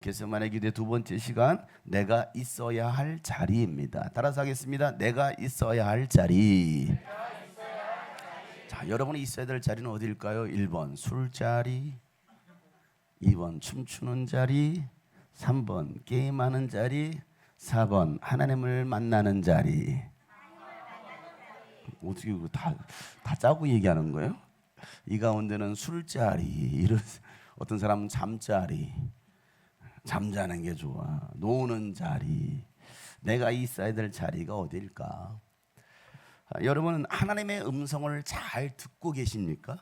겟세마네 기도의 두 번째 시간, 내가 있어야 할 자리입니다. 따라서 하겠습니다. 내가 있어야 할 자리. 자, 여러분이 있어야 될 자리는 어디일까요? 1번 술자리, 2번 춤추는 자리, 3번 게임하는 자리, 4번 하나님을 만나는 자리. 어떻게 다 짜고 얘기하는 거예요? 이 가운데는 술자리, 어떤 사람은 잠자리, 잠자는 게 좋아, 노는 자리. 내가 있어야 될 자리가 어디일까? 여러분은 하나님의 음성을 잘 듣고 계십니까?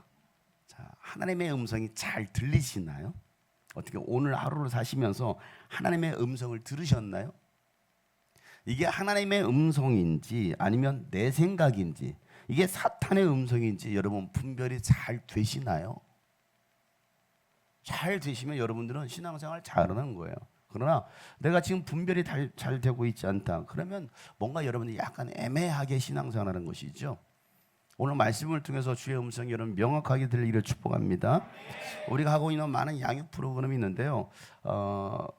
자, 하나님의 음성이 잘 들리시나요? 어떻게 오늘 하루를 사시면서 하나님의 음성을 들으셨나요? 이게 하나님의 음성인지 아니면 내 생각인지, 이게 사탄의 음성인지 여러분 분별이 잘 되시나요? 잘 되시면 여러분들은 신앙생활 잘하는 거예요. 그러나 내가 지금 분별이 잘 되고 있지 않다, 그러면 뭔가 여러분들이 약간 애매하게 신앙생활하는 것이죠. 오늘 말씀을 통해서 주의 음성이 여러분 명확하게 들리기를 축복합니다. 우리가 하고 있는 많은 양육 프로그램이 있는데요.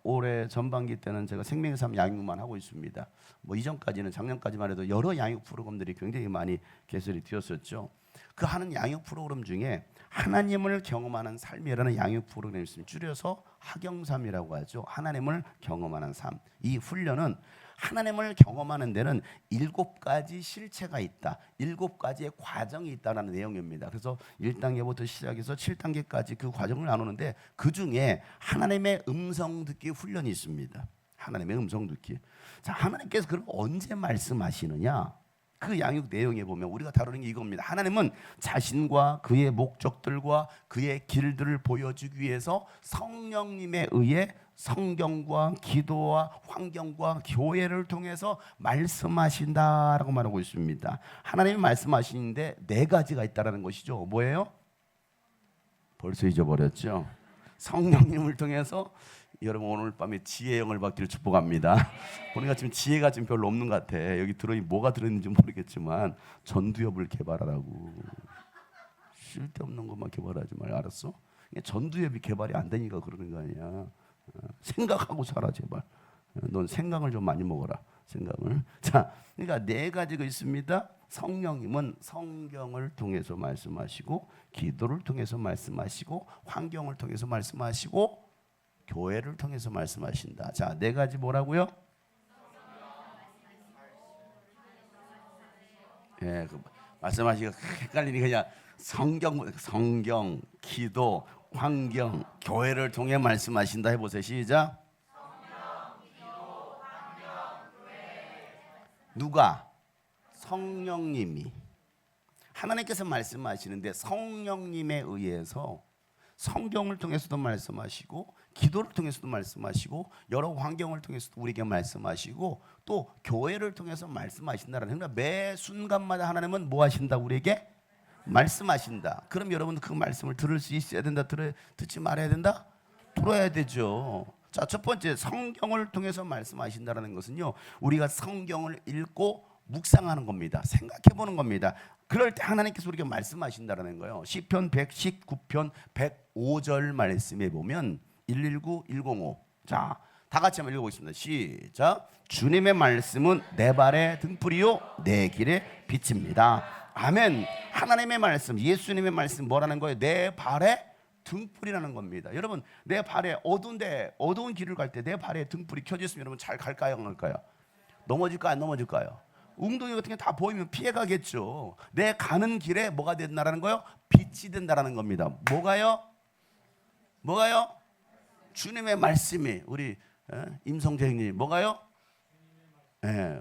올해 전반기 때는 제가 생명의 삶 양육만 하고 있습니다. 뭐 이전까지는 작년까지만 해도 여러 양육 프로그램들이 굉장히 많이 개설이 되었었죠. 그 하는 양육 프로그램 중에 하나님을 경험하는 삶이라는 양육 프로그램이 있습니다. 줄여서 하경삼이라고 하죠. 하나님을 경험하는 삶. 이 훈련은 하나님을 경험하는 데는 7가지 실체가 있다, 7가지의 과정이 있다는 내용입니다. 그래서 1단계부터 시작해서 7단계까지 그 과정을 나누는데, 그 중에 하나님의 음성 듣기 훈련이 있습니다. 하나님의 음성 듣기. 자, 하나님께서 그럼 언제 말씀하시느냐? 그 양육 내용에 보면 우리가 다루는 게 이겁니다. 하나님은 자신과 그의 목적들과 그의 길들을 보여주기 위해서 성령님에 의해 성경과 기도와 환경과 교회를 통해서 말씀하신다라고 말하고 있습니다. 하나님이 말씀하시는데 4가지가 있다라는 것이죠. 뭐예요? 벌써 잊어버렸죠? 성령님을 통해서. 여러분 오늘 밤에 지혜의 영을 받기를 축복합니다. 보니까 지금 지혜가 지금 별로 없는 것 같아. 여기 뭐가 들었는지 모르겠지만 전두엽을 개발하라고. 쓸데없는 것만 개발하지 말, 알았어? 전두엽이 개발이 안 되니까 그러는 거 아니야. 생각하고 살아 제발. 넌 생강을 좀 많이 먹어라. 생강을. 자, 그러니까 4가지가 있습니다. 성령님은 성경을 통해서 말씀하시고, 기도를 통해서 말씀하시고, 환경을 통해서 말씀하시고, 교회를 통해서 말씀하신다. 자, 4가지 뭐라고요? 예, 말씀하시기가 헷갈리니까 그냥 성경, 기도, 환경, 교회를 통해 말씀하신다 해보세요. 시작. 누가? 성령님이. 하나님께서 말씀하시는데 성령님에 의해서 성경을 통해서도 말씀하시고, 기도를 통해서도 말씀하시고, 여러 환경을 통해서도 우리에게 말씀하시고, 또 교회를 통해서 말씀하신다라는, 그러니까 매 순간마다 하나님은 뭐 하신다? 우리에게 말씀하신다. 그럼 여러분 그 말씀을 들을 수 있어야 된다? 듣지 말아야 된다? 들어야 되죠. 자, 첫 번째, 성경을 통해서 말씀하신다라는 것은요, 우리가 성경을 읽고 묵상하는 겁니다. 생각해 보는 겁니다. 그럴 때 하나님께서 우리에게 말씀하신다라는 거예요. 시편 119편 105절 말씀에 보면 119, 105. 자, 다 같이 한번 읽어보겠습니다. 시작. 주님의 말씀은 내 발의 등불이요 내 길의 빛입니다. 아멘. 하나님의 말씀, 예수님의 말씀 뭐라는 거예요? 내 발의 등불이라는 겁니다. 여러분, 내 발에 어두운 길을 갈 때 내 발에 등불이 켜져 있으면 여러분 잘 갈까요? 안 갈까요? 넘어질까요? 안 넘어질까요? 웅덩이 같은 게 다 보이면 피해 가겠죠. 내 가는 길에 뭐가 된다라는 거요? 빛이 된다라는 겁니다. 뭐가요? 주님의 말씀이. 우리 임성재 형님 뭐가요?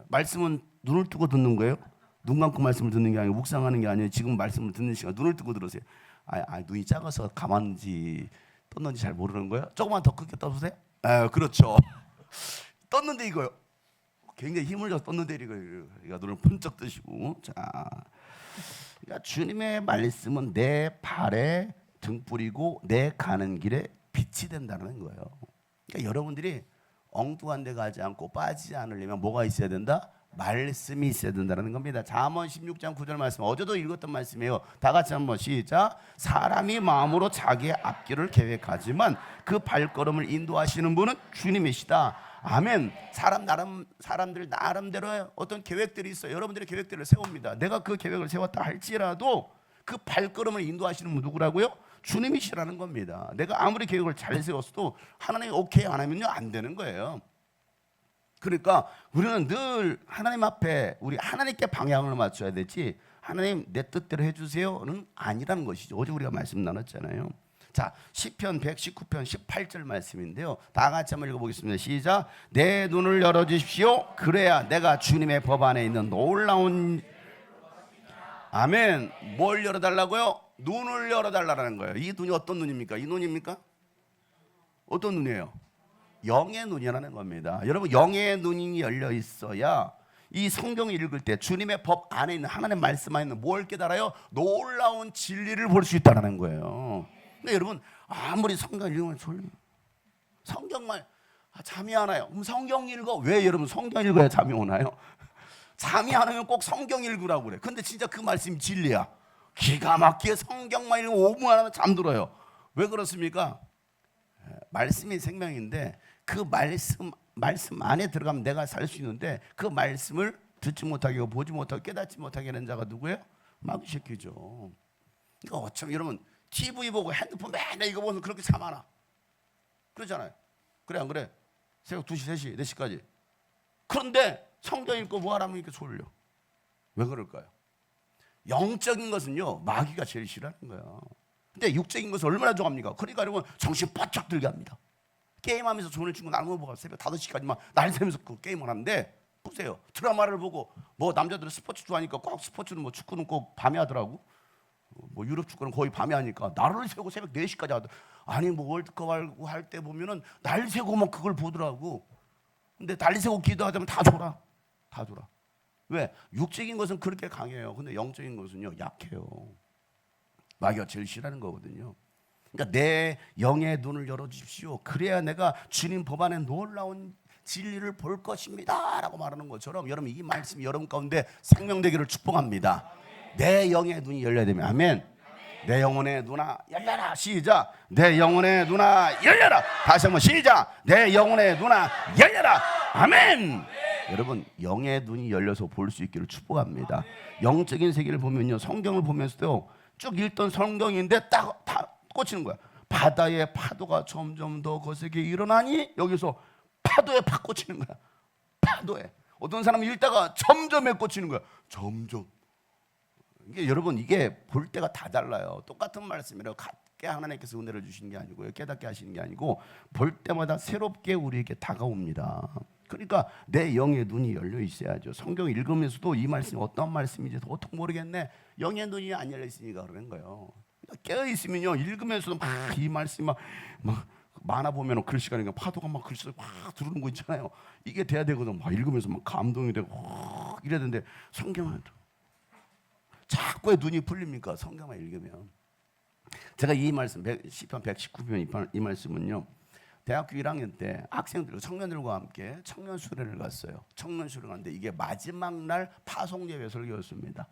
말씀은 눈을 뜨고 듣는 거예요. 눈 감고 말씀을 듣는 게 아니고 묵상하는 게 아니에요. 지금 말씀을 듣는 시간 눈을 뜨고 들으세요. 눈이 작아서 가만히 떴는지 잘 모르는 거예요. 조금만 더 크게 떠보세요. 그렇죠. 떴는데 이거요. 굉장히 힘을 줘서 떴는데 이거 눈을 번쩍 뜨시고. 자, 그러니까 주님의 말씀은 내 발에 등불이고 내 가는 길에 빛이 된다는 거예요. 그러니까 여러분들이 엉뚱한 데 가지 않고 빠지지 않으려면 뭐가 있어야 된다? 말씀이 있어야 된다는 겁니다. 잠언 16장 9절 말씀, 어제도 읽었던 말씀이에요. 다 같이 한번 시작. 사람이 마음으로 자기의 앞길을 계획하지만 그 발걸음을 인도하시는 분은 주님이시다. 아멘. 사람들 나름대로 어떤 계획들이 있어요. 여러분들의 계획들을 세웁니다. 내가 그 계획을 세웠다 할지라도 그 발걸음을 인도하시는 분 누구라고요? 주님이시라는 겁니다. 내가 아무리 계획을 잘 세웠어도 하나님이 오케이 안 하면요 안 되는 거예요. 그러니까 우리는 늘 하나님 앞에 우리 하나님께 방향을 맞춰야 되지, 하나님 내 뜻대로 해주세요는 아니라는 것이죠. 어제 우리가 말씀 나눴잖아요. 자, 시편 119편 18절 말씀인데요. 다 같이 한번 읽어보겠습니다. 시작. 내 눈을 열어주십시오. 그래야 내가 주님의 법 안에 있는 놀라운, 아멘. 뭘 열어달라고요? 눈을 열어달라는 거예요. 이 눈이 어떤 눈입니까? 이 눈입니까? 어떤 눈이에요? 영의 눈이라는 겁니다. 여러분, 영의 눈이 열려 있어야 이 성경을 읽을 때 주님의 법 안에 있는 하나님의 말씀 안에 있는 뭘 깨달아요? 놀라운 진리를 볼 수 있다는 거예요. 근데 여러분, 아무리 성경 읽으면 성경만 잠이 안 와요. 그럼 성경 읽어. 왜 여러분 성경 읽어야 잠이 오나요? 잠이 안 오면 꼭 성경 읽으라고 그래. 근데 진짜 그 말씀이 진리야. 기가 막히게 성경만 읽으면 5분 안 하면 잠들어요. 왜 그렇습니까? 말씀이 생명인데 그 말씀 안에 들어가면 내가 살 수 있는데, 그 말씀을 듣지 못하게 하고 보지 못하고 깨닫지 못하게 하는 자가 누구예요? 마귀 새끼죠. 그러니까 어쩜 여러분 TV 보고 핸드폰 맨날 이거 보면서 그렇게 잠 안 와. 그러잖아요. 그래 안 그래? 새벽 2시, 3시, 4시까지. 그런데 성경 읽고 뭐 하라면 이렇게 졸려. 왜 그럴까요? 영적인 것은요 마귀가 제일 싫어하는 거야. 근데 육적인 것은 얼마나 좋아합니까? 그러니까 여러분 정신 바짝 들게 합니다. 게임하면서 좋은 친구 나누고 보고 새벽 5시까지 막 날 새면서 그 게임을 하는데, 보세요. 드라마를 보고 뭐 남자들은 스포츠 좋아하니까 꼭 스포츠는 뭐 축구는 꼭 밤에 하더라고. 뭐 유럽 축구는 거의 밤에 하니까 날을 새고 새벽 4시까지 하더라고. 아니 뭐 월드컵 할 때 보면은 날 새고 막 그걸 보더라고. 근데 날 새고 기도하자면 다 줘라. 다 줘라. 왜? 육적인 것은 그렇게 강해요. 근데 영적인 것은요 약해요. 마귀가 제일 싫어하는 거거든요. 그러니까 내 영의 눈을 열어주십시오. 그래야 내가 주님 법 안에 놀라운 진리를 볼 것입니다 라고 말하는 것처럼, 여러분 이 말씀이 여러분 가운데 생명되기를 축복합니다. 내 영의 눈이 열려야 됩니다. 아멘. 내 영혼의 눈아 열려라. 시작. 내 영혼의 눈아 열려라. 다시 한번 시작. 내 영혼의 눈아 열려라. 아멘. 여러분 영의 눈이 열려서 볼 수 있기를 축복합니다. 영적인 세계를 보면요, 성경을 보면서도 쭉 읽던 성경인데 딱 꽂히는 거야. 바다의 파도가 점점 더 거세게 일어나니, 여기서 파도에 팍 꽂히는 거야. 파도에. 어떤 사람은 읽다가 점점에 꽂히는 거야. 점점. 이게 여러분 이게 볼 때가 다 달라요. 똑같은 말씀이라고 같게 하나님께서 은혜를 주시는 게 아니고요, 깨닫게 하시는 게 아니고 볼 때마다 새롭게 우리에게 다가옵니다. 그러니까 내 영의 눈이 열려 있어야죠. 성경 읽으면서도 이 말씀이 어떤 말씀인지 도통 모르겠네. 영의 눈이 안 열려 있으니까 그러는 거예요. 깨어 있으면요 읽으면서도 막 이 말씀이 막 만화 보면 글씨가 파도가 막 글씨가 막 들어오는 거 있잖아요. 이게 돼야 되거든. 막 읽으면서 막 감동이 되고 이래야 되는데, 성경은 자꾸의 눈이 풀립니까? 성경만 읽으면. 제가 이 말씀 시편 119편 이 말씀은요, 대학교 1학년 때 학생들, 청년들과 함께 청년 수련을 갔어요. 청년 수련을 갔는데 이게 마지막 날 파송 예배 설교였습니다.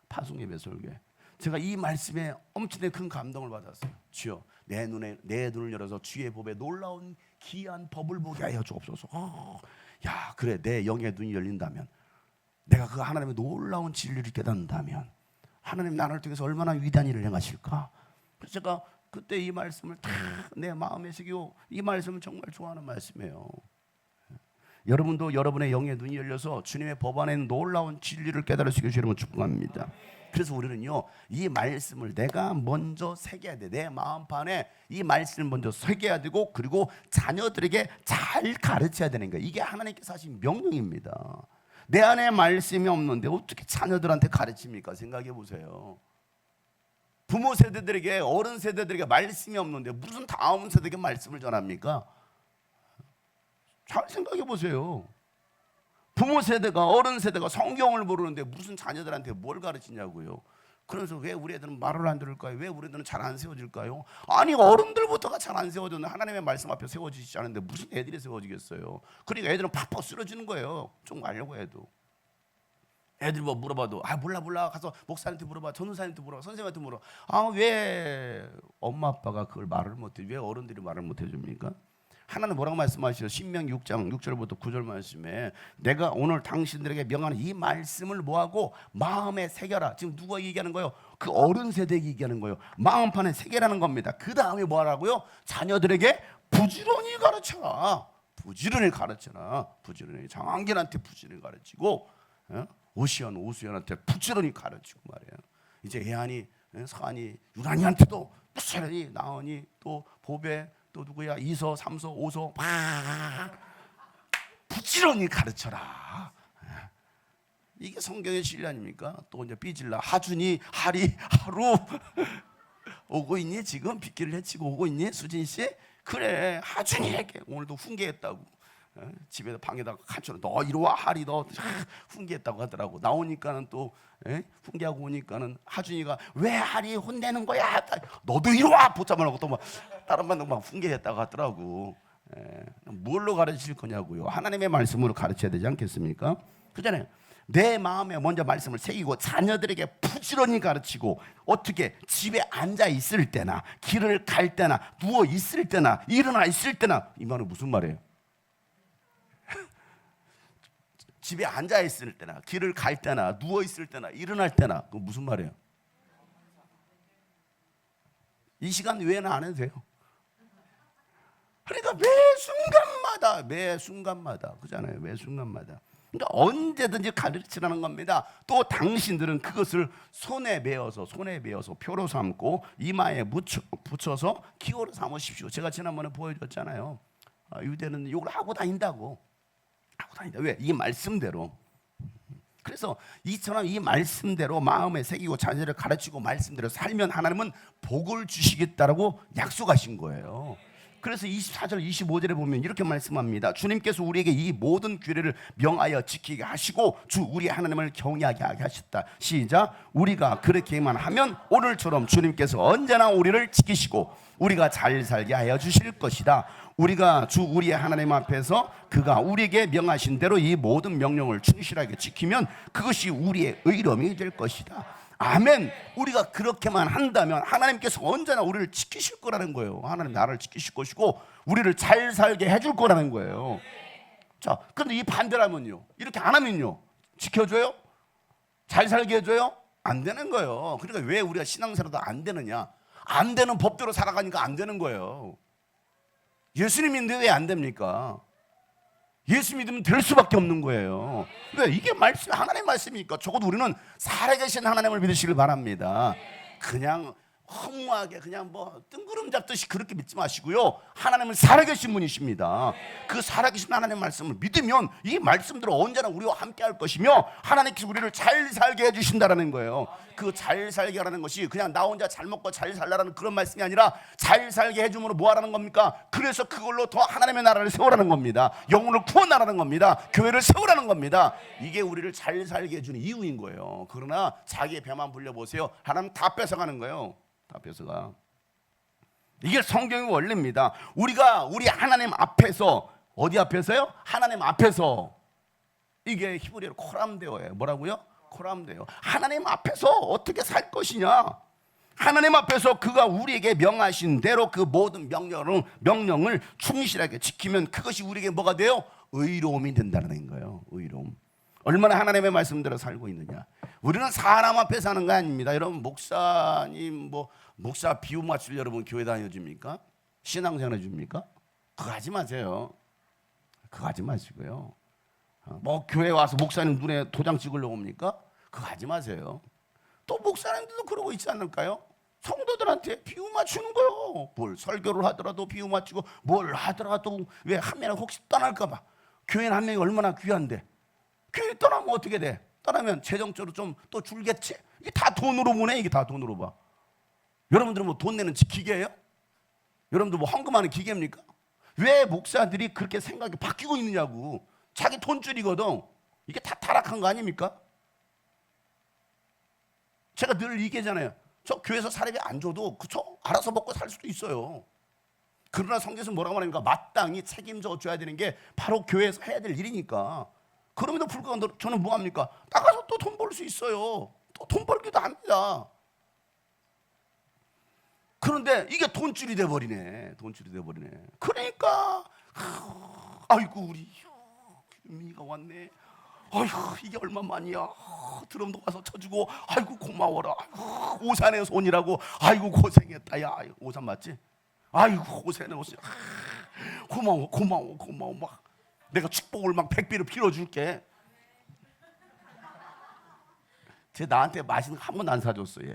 파송 예배 설교. 제가 이 말씀에 엄청나게 큰 감동을 받았어요. 주여, 내 눈을 열어서 주의 법에 놀라운 귀한 법을 보게 하여 주옵소서. 야, 그래, 내 영의 눈이 열린다면, 내가 그 하나님의 놀라운 진리를 깨닫는다면 하나님 나를 통해서 얼마나 위대한 일을 행하실까. 그래서 제가 그때 이 말씀을 다 내 마음에 새기고, 이 말씀은 정말 좋아하는 말씀이에요. 여러분도 여러분의 영의 눈이 열려서 주님의 법 안에 있는 놀라운 진리를 깨달을 수 있게 여러분 축복합니다. 그래서 우리는요 이 말씀을 내가 먼저 새겨야 돼. 내 마음판에 이 말씀을 먼저 새겨야 되고, 그리고 자녀들에게 잘 가르쳐야 되는 거예요. 이게 하나님께서 하신 명령입니다. 내 안에 말씀이 없는데 어떻게 자녀들한테 가르칩니까? 생각해 보세요. 부모 세대들에게, 어른 세대들에게 말씀이 없는데 무슨 다음 세대에게 말씀을 전합니까? 잘 생각해 보세요. 부모 세대가, 어른 세대가 성경을 모르는데 무슨 자녀들한테 뭘 가르치냐고요. 그래서 왜 우리 애들은 말을 안 들을까요? 왜 우리 애들은 잘 안 세워질까요? 아니 어른들부터가 잘 안 세워졌는데 하나님의 말씀 앞에 세워지지 않은데 무슨 애들이 세워지겠어요. 그러니까 애들은 팍팍 쓰러지는 거예요. 좀 알려고 해도. 애들 뭐 물어봐도 몰라 가서 목사한테 물어봐, 전도사한테 물어봐, 선생님한테 물어봐. 왜 엄마 아빠가 그걸 말을 못해? 왜 어른들이 말을 못 해줍니까? 하나는 뭐라고 말씀하시죠? 신명기 6장 6절부터 9절 말씀에 내가 오늘 당신들에게 명하는 이 말씀을 뭐하고 마음에 새겨라. 지금 누가 얘기하는 거예요? 그 어른 세대에게 얘기하는 거예요. 마음판에 새겨라는 겁니다. 그 다음에 뭐라고요? 자녀들에게 부지런히 가르쳐라. 부지런히 가르쳐라. 부지런히 장한결한테 부지런히 가르치고 오시연 오수연한테 부지런히 가르치고 말이에요. 이제 예한이 서한이 유난이한테도 부지런히, 나은이 또 보배 또 누구야, 이서 삼서 오서 부지런히 가르쳐라. 이게 성경의 진리 아닙니까? 또 이제 삐질라 하준이 하리 하루 오고 있니? 지금 빗길을 헤치고 오고 있니? 수진 씨? 그래, 하준이에게 오늘도 훈계했다고. 집에서 방에다가 갇혀놓. 너 이리 와, 하리 너 훈계했다고 하더라고. 나오니까는 또 훈계하고 오니까는 하준이가 왜 하리 혼내는 거야? 너도 이리 와, 붙잡아놓고 또 막 다른 반도 막 훈계했다고 하더라고. 뭘로 가르칠 거냐고요? 하나님의 말씀으로 가르쳐야 되지 않겠습니까? 그잖아요. 내 마음에 먼저 말씀을 새기고 자녀들에게 부지런히 가르치고, 어떻게 집에 앉아 있을 때나 길을 갈 때나 누워 있을 때나 일어나 있을 때나. 이 말은 무슨 말이에요? 집에 앉아 있을 때나 길을 갈 때나 누워 있을 때나 일어날 때나. 그 무슨 말이에요? 이 시간 외에는 안 해도 돼요. 그러니까 매 순간마다 그잖아요. 매 순간마다. 그러니까 언제든지 가르치라는 겁니다. 또 당신들은 그것을 손에 메어서 표로 삼고 이마에 붙여서 기호로 삼으십시오. 제가 지난번에 보여줬잖아요. 유대는 욕을 하고 다닌다고. 왜? 이 말씀대로. 그래서 이처럼 이 말씀대로 마음에 새기고 자녀를 가르치고 말씀대로 살면 하나님은 복을 주시겠다라고 약속하신 거예요. 그래서 24절 25절에 보면 이렇게 말씀합니다. 주님께서 우리에게 이 모든 규례를 명하여 지키게 하시고 주 우리 하나님을 경외하게 하셨다. 시작. 우리가 그렇게만 하면 오늘처럼 주님께서 언제나 우리를 지키시고 우리가 잘 살게 하여 주실 것이다. 우리가 주 우리의 하나님 앞에서 그가 우리에게 명하신 대로 이 모든 명령을 충실하게 지키면 그것이 우리의 의로움이 될 것이다. 아멘. 우리가 그렇게만 한다면 하나님께서 언제나 우리를 지키실 거라는 거예요. 하나님 나를 지키실 것이고 우리를 잘 살게 해줄 거라는 거예요. 자, 그런데 이 반대라면요, 이렇게 안 하면요, 지켜줘요? 잘 살게 해줘요? 안 되는 거예요. 그러니까 왜 우리가 신앙생활도 안 되느냐? 안 되는 법대로 살아가니까 안 되는 거예요. 예수님인데 왜 안 됩니까? 예수 믿으면 될 수밖에 없는 거예요. 그러니까 이게 말씀, 하나님의 말씀이니까 적어도 우리는 살아계신 하나님을 믿으시길 바랍니다. 그냥 허무하게 그냥 뭐 뜬구름 잡듯이 그렇게 믿지 마시고요. 하나님은 살아계신 분이십니다. 그 살아계신 하나님의 말씀을 믿으면 이 말씀대로 언제나 우리와 함께 할 것이며 하나님께서 우리를 잘 살게 해주신다라는 거예요. 그 잘 살게 하라는 것이 그냥 나 혼자 잘 먹고 잘 살라라는 그런 말씀이 아니라 잘 살게 해줌으로 뭐 하라는 겁니까? 그래서 그걸로 더 하나님의 나라를 세우라는 겁니다. 영혼을 구원하라는 겁니다. 교회를 세우라는 겁니다. 이게 우리를 잘 살게 해주는 이유인 거예요. 그러나 자기의 배만 불려보세요. 하나님 다 뺏어가는 거예요. 다 뺏어가. 이게 성경의 원리입니다. 우리가 우리 하나님 앞에서, 어디 앞에서요? 하나님 앞에서. 이게 히브리어로 코람데오예요. 뭐라고요? 코람데오. 하나님 앞에서 어떻게 살 것이냐? 하나님 앞에서 그가 우리에게 명하신 대로 그 모든 명령을 충실하게 지키면 그것이 우리에게 뭐가 돼요? 의로움이 된다는 거예요. 의로움. 얼마나 하나님의 말씀대로 살고 있느냐. 우리는 사람 앞에 사는 거 아닙니다. 여러분, 목사님 목사 비유 맞출 여러분 교회 다녀줍니까? 신앙생활 해줍니까? 그거 하지 마세요. 그거 하지 마시고요. 뭐 교회 와서 목사님 눈에 도장 찍으려고 옵니까? 그거 하지 마세요. 또 목사님들도 그러고 있지 않을까요? 성도들한테 비유 맞추는 거요. 뭘 설교를 하더라도 비유 맞추고, 뭘 하더라도 왜 한 명이 혹시 떠날까 봐. 교회는 한 명이 얼마나 귀한데. 교회 떠나면 어떻게 돼? 떠나면 재정적으로 좀 또 줄겠지? 이게 다 돈으로 보내. 이게 다 돈으로 봐. 여러분들은 뭐 돈 내는 기계예요? 여러분들 뭐 헌금하는 기계입니까? 왜 목사들이 그렇게 생각이 바뀌고 있느냐고. 자기 돈줄이거든. 이게 다 타락한 거 아닙니까? 제가 늘 얘기하잖아요. 저 교회에서 사례비 안 줘도 그쵸? 알아서 먹고 살 수도 있어요. 그러나 성경에서 뭐라고 말합니까? 마땅히 책임져 줘야 되는 게 바로 교회에서 해야 될 일이니까. 그럼에도 불구하고 저는 뭐합니까? 나가서 또 돈 벌 수 있어요. 또 돈 벌기도 합니다. 그런데 이게 돈줄이 돼버리네. 돈줄이 돼버리네. 그러니까 아이고 우리 미가 왔네. 아이고 이게 얼마만이야. 드럼도 와서 쳐주고 아이고 고마워라. 아이고, 오산의 손이라고. 아이고 고생했다. 야 오산 맞지? 아이고 고생해 오산. 고마워 고마워 고마워. 막 내가 축복을 막 100배로 빌어줄게. 쟤 나한테 맛있는 거 한 번도 안 사줬어 얘.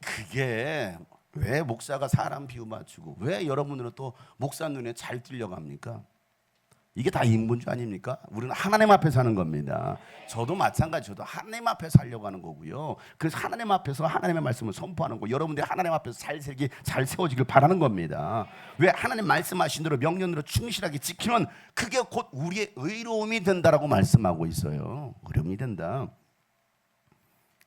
그게 왜 목사가 사람 비유 맞추고 왜 여러분들은 또 목사 눈에 잘 찔려갑니까? 이게 다 인본주의 아닙니까? 우리는 하나님 앞에 사는 겁니다. 저도 마찬가지. 저도 하나님 앞에 살려고 하는 거고요. 그래서 하나님 앞에서 하나님의 말씀을 선포하는 거. 여러분들이 하나님 앞에서 잘 세워지길 바라는 겁니다. 왜 하나님 말씀하신 대로 명령대로 충실하게 지키면 그게 곧 우리의 의로움이 된다라고 말씀하고 있어요. 의로움이 된다.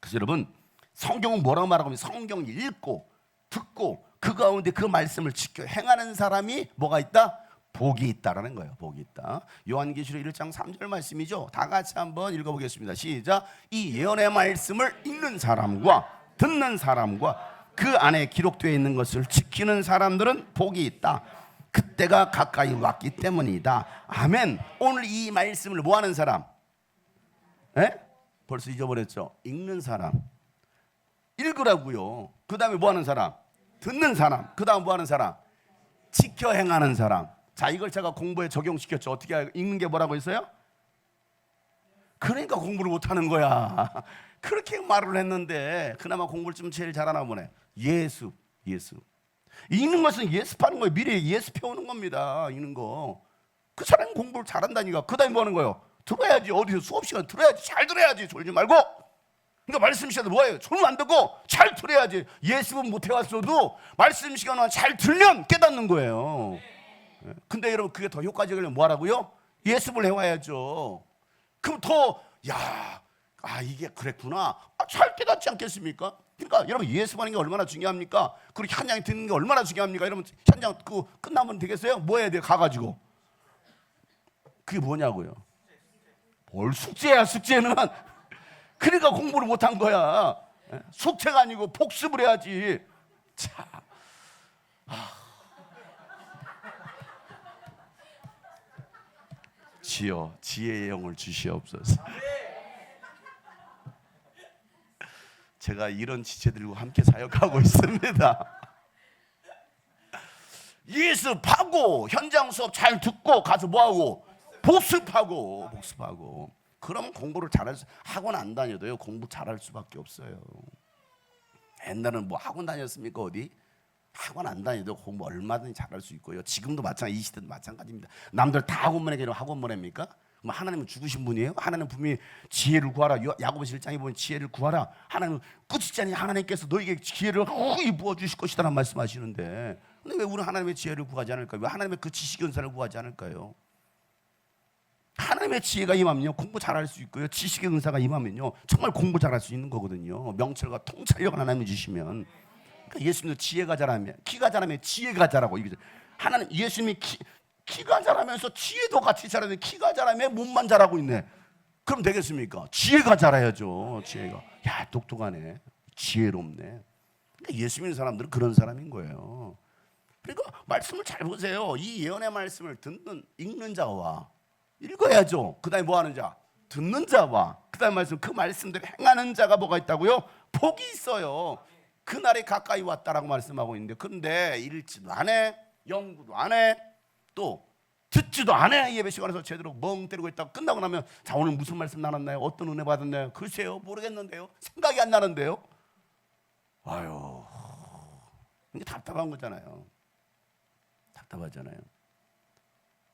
그래서 여러분 성경은 뭐라고 말하고 있냐면 성경 읽고 듣고 그 가운데 그 말씀을 지켜 행하는 사람이 뭐가 있다? 복이 있다라는 거예요. 복이 있다. 요한계시록 1장 3절 말씀이죠. 다 같이 한번 읽어보겠습니다. 시작. 이 예언의 말씀을 읽는 사람과 듣는 사람과 그 안에 기록되어 있는 것을 지키는 사람들은 복이 있다. 그때가 가까이 왔기 때문이다. 아멘. 오늘 이 말씀을 뭐하는 사람? 에? 벌써 잊어버렸죠. 읽는 사람. 읽으라고요. 그 다음에 뭐하는 사람? 듣는 사람. 그 다음 뭐하는 사람? 지켜 행하는 사람. 자, 이걸 제가 공부에 적용시켰죠. 어떻게 읽는 게 뭐라고 했어요? 그러니까 공부를 못하는 거야. 그렇게 말을 했는데 그나마 공부를 좀 제일 잘하나 보네. 예습. 읽는 것은 예습하는 거예요. 미래에 예습해오는 겁니다. 읽는 거. 그 사람이 공부를 잘한다니까. 그 다음에 뭐 하는 거예요? 들어야지. 어디서 수업 시간 들어야지. 잘 들어야지. 졸지 말고. 그러니까 말씀 시간에 뭐예요? 졸면 안 되고 잘 들어야지. 예습은 못 해왔어도 말씀 시간에 잘 들면 깨닫는 거예요. 근데 여러분 그게 더 효과적이려면 뭐 하라고요? 예습을 해와야죠. 그럼 더 이게 그랬구나. 잘 깨닫지 않겠습니까? 그러니까 여러분 예습하는 게 얼마나 중요합니까? 그리고 현장에 듣는 게 얼마나 중요합니까? 여러분 현장 끝나면 되겠어요? 뭐 해야 돼요? 가가지고 그게 뭐냐고요? 뭘 숙제야 숙제는. 그러니까 공부를 못한 거야. 숙제가 아니고 복습을 해야지. 자, 지어 지혜의 영을 주시옵소서. 제가 이런 지체들과 함께 사역하고 있습니다. 예습하고 현장 수업 잘 듣고 가서 뭐하고 복습하고 그러면 공부를 잘할 수. 학원 안 다녀도요 공부 잘할 수밖에 없어요. 옛날에는 뭐 학원 다녔습니까? 어디? 학원 안 다녀도 공부 얼마든지 잘할 수 있고요. 지금도 마찬가지. 이 시대도 마찬가지입니다. 남들 다 학원 보내기로 학원 보냅니까? 그럼 하나님은 죽으신 분이에요? 하나님 분명히 지혜를 구하라. 야고보서 1장에 보면 지혜를 구하라. 하나님은 끝이지 않니 하나님께서 너에게 지혜를 후히 부어주실 것이다라는 말씀하시는데 근데 왜 우리는 하나님의 지혜를 구하지 않을까요? 왜 하나님의 그 지식의 은사를 구하지 않을까요? 하나님의 지혜가 임하면요 공부 잘할 수 있고요. 지식의 은사가 임하면요 정말 공부 잘할 수 있는 거거든요. 명철과 통찰력을 하나님이 주시면. 그러니까 예수님도 지혜가 자라면 키가 자라면 지혜가 자라고. 하나님 예수님이 키가 자라면서 지혜도 같이 자라는데 키가 자라면 몸만 자라고 있네. 그럼 되겠습니까? 지혜가 자라야죠. 지혜가. 야 똑똑하네. 지혜롭네. 그러니까 예수 믿는 사람들은 그런 사람인 거예요. 그러니까 말씀을 잘 보세요. 이 예언의 말씀을 읽는 자와 읽어야죠. 그 다음에 뭐 하는 자? 듣는 자와 그 다음에 말씀 그 말씀대로 행하는 자가 뭐가 있다고요? 복이 있어요. 그날이 가까이 왔다라고 말씀하고 있는데 그런데 읽지도 안 해. 연구도 안 해. 또 듣지도 안 해. 예배 시간에서 제대로 멍 때리고 있다가 끝나고 나면 자 오늘 무슨 말씀 나눴나요? 어떤 은혜 받았나요? 글쎄요 모르겠는데요. 생각이 안 나는데요. 아유 이게 답답한 거잖아요. 답답하잖아요.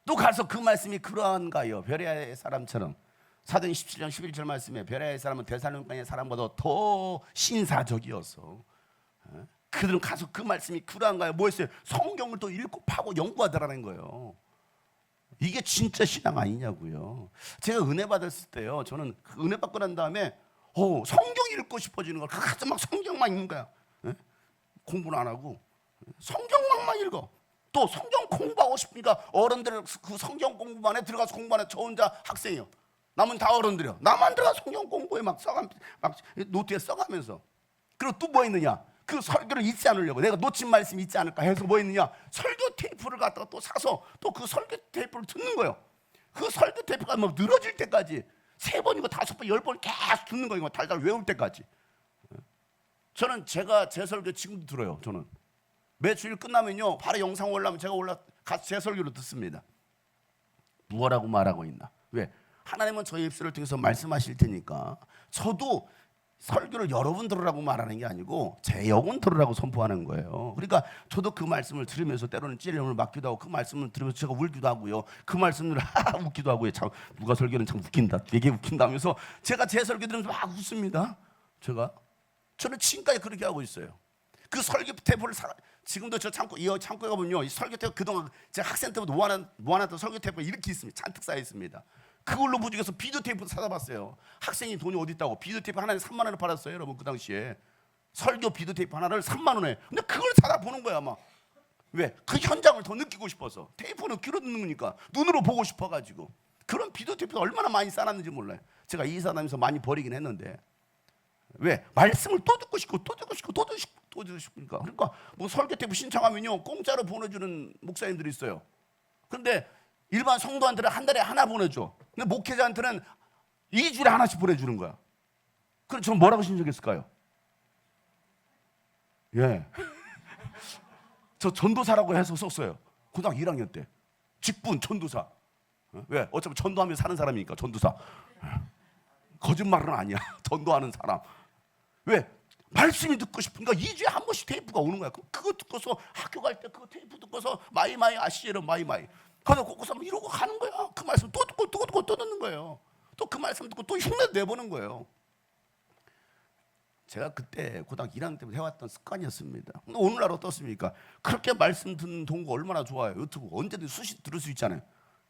또 가서 그 말씀이 그러한가요? 베레아의 사람처럼 사도행 17장 11절 말씀에 베레아의 사람은 데살로니가의 사람보다 더 신사적이어서 그들은 가서 그 말씀이 그러한가요? 뭐 했어요? 성경을 또 읽고 파고 연구하더라는 거예요. 이게 진짜 신앙 아니냐고요. 제가 은혜 받았을 때요 저는 그 은혜 받고 난 다음에 성경 읽고 싶어지는 거야. 가서 막 성경만 읽는 거야. 공부는 안 하고 성경만 읽어. 또 성경 공부하고 싶으니까 어른들은 그 성경 공부반에 들어가서 공부하는 저 혼자 학생이요. 남은 다 어른들이요. 나만 들어가 성경 공부에 막 노트에 써가면서. 그리고 또 뭐 있느냐? 그 설교를 잊지 않으려고 내가 놓친 말씀 잊지 않을까 해서 뭐 있느냐? 설교 테이프를 갖다가 또 사서 또 그 설교 테이프를 듣는 거예요. 그 설교 테이프가 막 늘어질 때까지 3번이고 5번, 10번 계속 듣는 거예요. 달달 외울 때까지. 저는 제가 제 설교 지금도 들어요. 저는 매주일 끝나면요 바로 영상 올라오면 제가 가서 제 설교를 듣습니다. 무엇라고 말하고 있나? 왜? 하나님은 저희 입술을 통해서 말씀하실 테니까 저도 설교를 여러분 들으라고 말하는 게 아니고 제 영혼 들으라고 선포하는 거예요. 그러니까 저도 그 말씀을 들으면서 때로는 찔림을 맞기도 하고 그 말씀을 들으면서 제가 울기도 하고요. 그 말씀을 웃기도 하고요. 참 누가 설교는 참 웃긴다, 되게 웃긴다 하면서 제가 제 설교 들으면서 막 웃습니다. 저는 지금까지 그렇게 하고 있어요. 그 설교 테이프를 지금도 저 이 창고에 가보면요, 이 설교 테이프 그동안 제가 학생 때부터 모아놨던 설교 테이프가 이렇게 있습니다. 잔뜩 쌓여 있습니다. 그걸로 부족해서 비디오 테이프 사다 봤어요. 학생이 돈이 어디 있다고 비디오 테이프 하나에 3만 원을 팔았어요, 여러분. 그 당시에 설교 비디오 테이프 하나를 3만 원에. 근데 그걸 사다 보는 거야, 아마. 왜? 그 현장을 더 느끼고 싶어서. 테이프는 귀로 듣는 거니까 눈으로 보고 싶어가지고. 그런 비디오 테이프를 얼마나 많이 쌓았는지 몰라요. 제가 이사 다니면서 많이 버리긴 했는데. 왜? 말씀을 또 듣고 싶고 또 듣고 싶고 또 듣고 싶으니까. 그러니까 뭐 설교 테이프 신청하면요 공짜로 보내주는 목사님들이 있어요. 근데 일반 성도한테는 한 달에 하나 보내줘. 근데 목회자한테는 2주에 하나씩 보내주는 거야. 그럼 저는 뭐라고 신청했을까요? 예. 저 전도사라고 해서 썼어요. 고등학교 1학년 때. 직분 전도사. 왜? 어차피 전도하면 사는 사람이니까 전도사. 거짓말은 아니야. 전도하는 사람. 왜? 말씀이 듣고 싶으니까 2주에 한 번씩 테이프가 오는 거야. 그거 듣고서 학교 갈 때 그거 테이프 듣고서 마이마이 아시에로 마이마이. 그래서 거기서 이러고 가는 거야. 그 말씀 또 듣고 또 듣는 거예요. 또 그 말씀 듣고 또 흉내 내보는 거예요. 제가 그때 고등학교 1학년 때부터 해왔던 습관이었습니다. 근데 오늘날 어떻습니까? 그렇게 말씀 듣는 동거 얼마나 좋아요. 유튜브 언제든 수시 들을 수 있잖아요.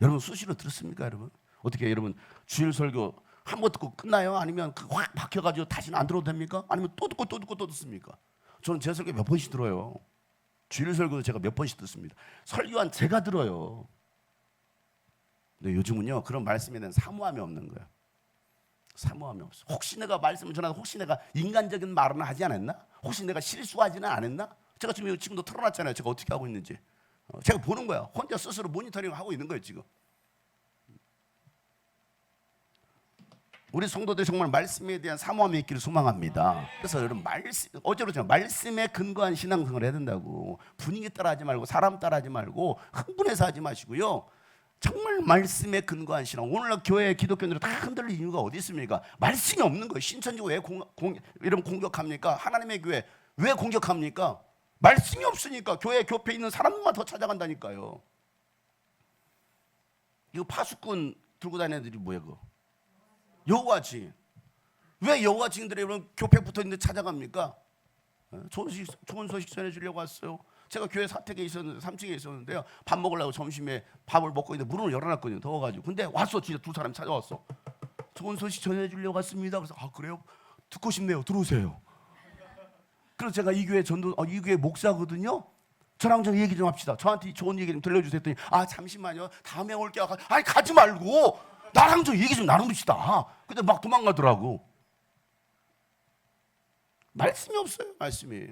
여러분 수시로 들었습니까, 여러분? 어떻게 여러분 주일 설교 한 번 듣고 끝나요? 아니면 확 박혀가지고 다시는 안 들어도 됩니까? 아니면 또 듣고 또 듣습니까? 저는 제 설교 몇 번씩 들어요. 주일 설교도 제가 몇 번씩 듣습니다. 설교한 제가 들어요. 근데 요즘은요 그런 말씀에 대한 사모함이 없는 거예요. 사모함이 없어. 혹시 내가 말씀을 전하다 혹시 내가 인간적인 말은 하지 않았나? 혹시 내가 실수하지는 않았나? 제가 지금도 털어놨잖아요. 제가 어떻게 하고 있는지. 제가 보는 거야. 혼자 스스로 모니터링 하고 있는 거예요 지금. 우리 성도들 정말 말씀에 대한 사모함이 있기를 소망합니다. 그래서 여러분 어제로 제가 말씀에 근거한 신앙생활을 해야 된다고. 분위기 따라하지 말고 사람 따라하지 말고 흥분해서 하지 마시고요. 정말 말씀에 근거한 신앙. 오늘날 교회 기독교인들은 다 흔들릴 이유가 어디 있습니까? 말씀이 없는 거예요. 신천지가 왜 이러면 공격합니까? 하나님의 교회 왜 공격합니까? 말씀이 없으니까. 교회 교패 있는 사람만 더 찾아간다니까요. 이거 파수꾼 들고 다니는 애들이 뭐야 그거? 여호와 증인. 왜 여호와 증인들이 이런 교패 붙어있는데 찾아갑니까? 좋은 소식 전해주려고 왔어요. 제가 교회 사택에 있었는데 3층에 있었는데요. 밥 먹으려고 점심에 밥을 먹고 있는데 문을 열어놨거든요. 더워가지고. 근데 왔어. 진짜 두 사람이 찾아왔어. 좋은 소식 전해주려고 왔습니다. 그래서 아 그래요? 듣고 싶네요. 들어오세요. 그래서 제가 이 교회 목사거든요. 저랑 좀 얘기 좀 합시다. 저한테 좋은 얘기 좀 들려주세요 했더니 아 잠시만요. 다음에 올게요. 아니 가지 말고 나랑 좀 얘기 좀 나눕시다. 근데 막 도망가더라고. 말씀이 없어요. 말씀이.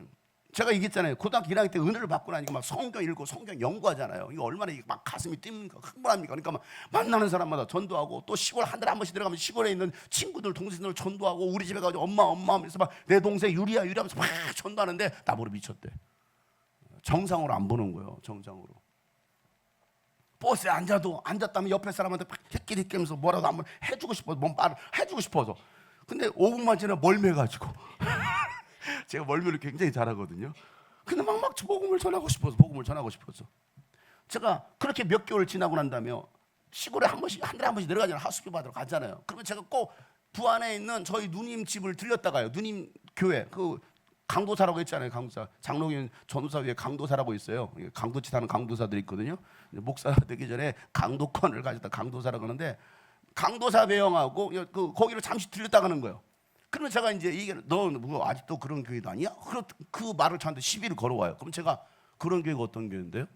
제가 얘기했잖아요. 고등학교 1학년 때 은혜를 받고 나니까 막 성경 읽고 성경 연구하잖아요. 이거 얼마나 막 가슴이 뛰니까 흥분합니까? 그러니까 막 만나는 사람마다 전도하고 또 시골 한 달에 한 번씩 들어가면 시골에 있는 친구들 동생들 전도하고 우리 집에 가서 엄마 하면서 막 내 동생 유리야 하면서 막 전도하는데 나보고 미쳤대. 정상으로 안 보는 거예요. 정상으로. 버스에 앉았다면 옆에 사람한테 막 헷갈리면서 뭐라도 한번 해주고 싶어서 뭔 말을 해주고 싶어서. 근데 5분만 지나 멀매가지고. 제가 멀미를 굉장히 잘하거든요. 근데 막 복음을 전하고 싶어서. 제가 그렇게 몇 개월 지나고 난 다음에 시골에 한 달에 한 번씩 내려가잖아요. 하숙비 받으러 가잖아요. 그러면 제가 꼭 부안에 있는 저희 누님 집을 들렸다가요. 누님 교회 그 강도사라고 했잖아요. 강도사. 장로교인 전도사 위에 강도사라고 있어요. 강도치 사는 강도사들이 있거든요. 목사 되기 전에 강도권을 가졌다 강도사라고 하는데 강도사 배영하고 거기를 잠시 들렸다가는 거예요. 그러면 제가 이제 이게 너 뭐 아직도 그런 교회도 아니야? 그 말을 저한테 시비를 걸어와요. 그럼 제가 그런 교회가 어떤 교회인데요?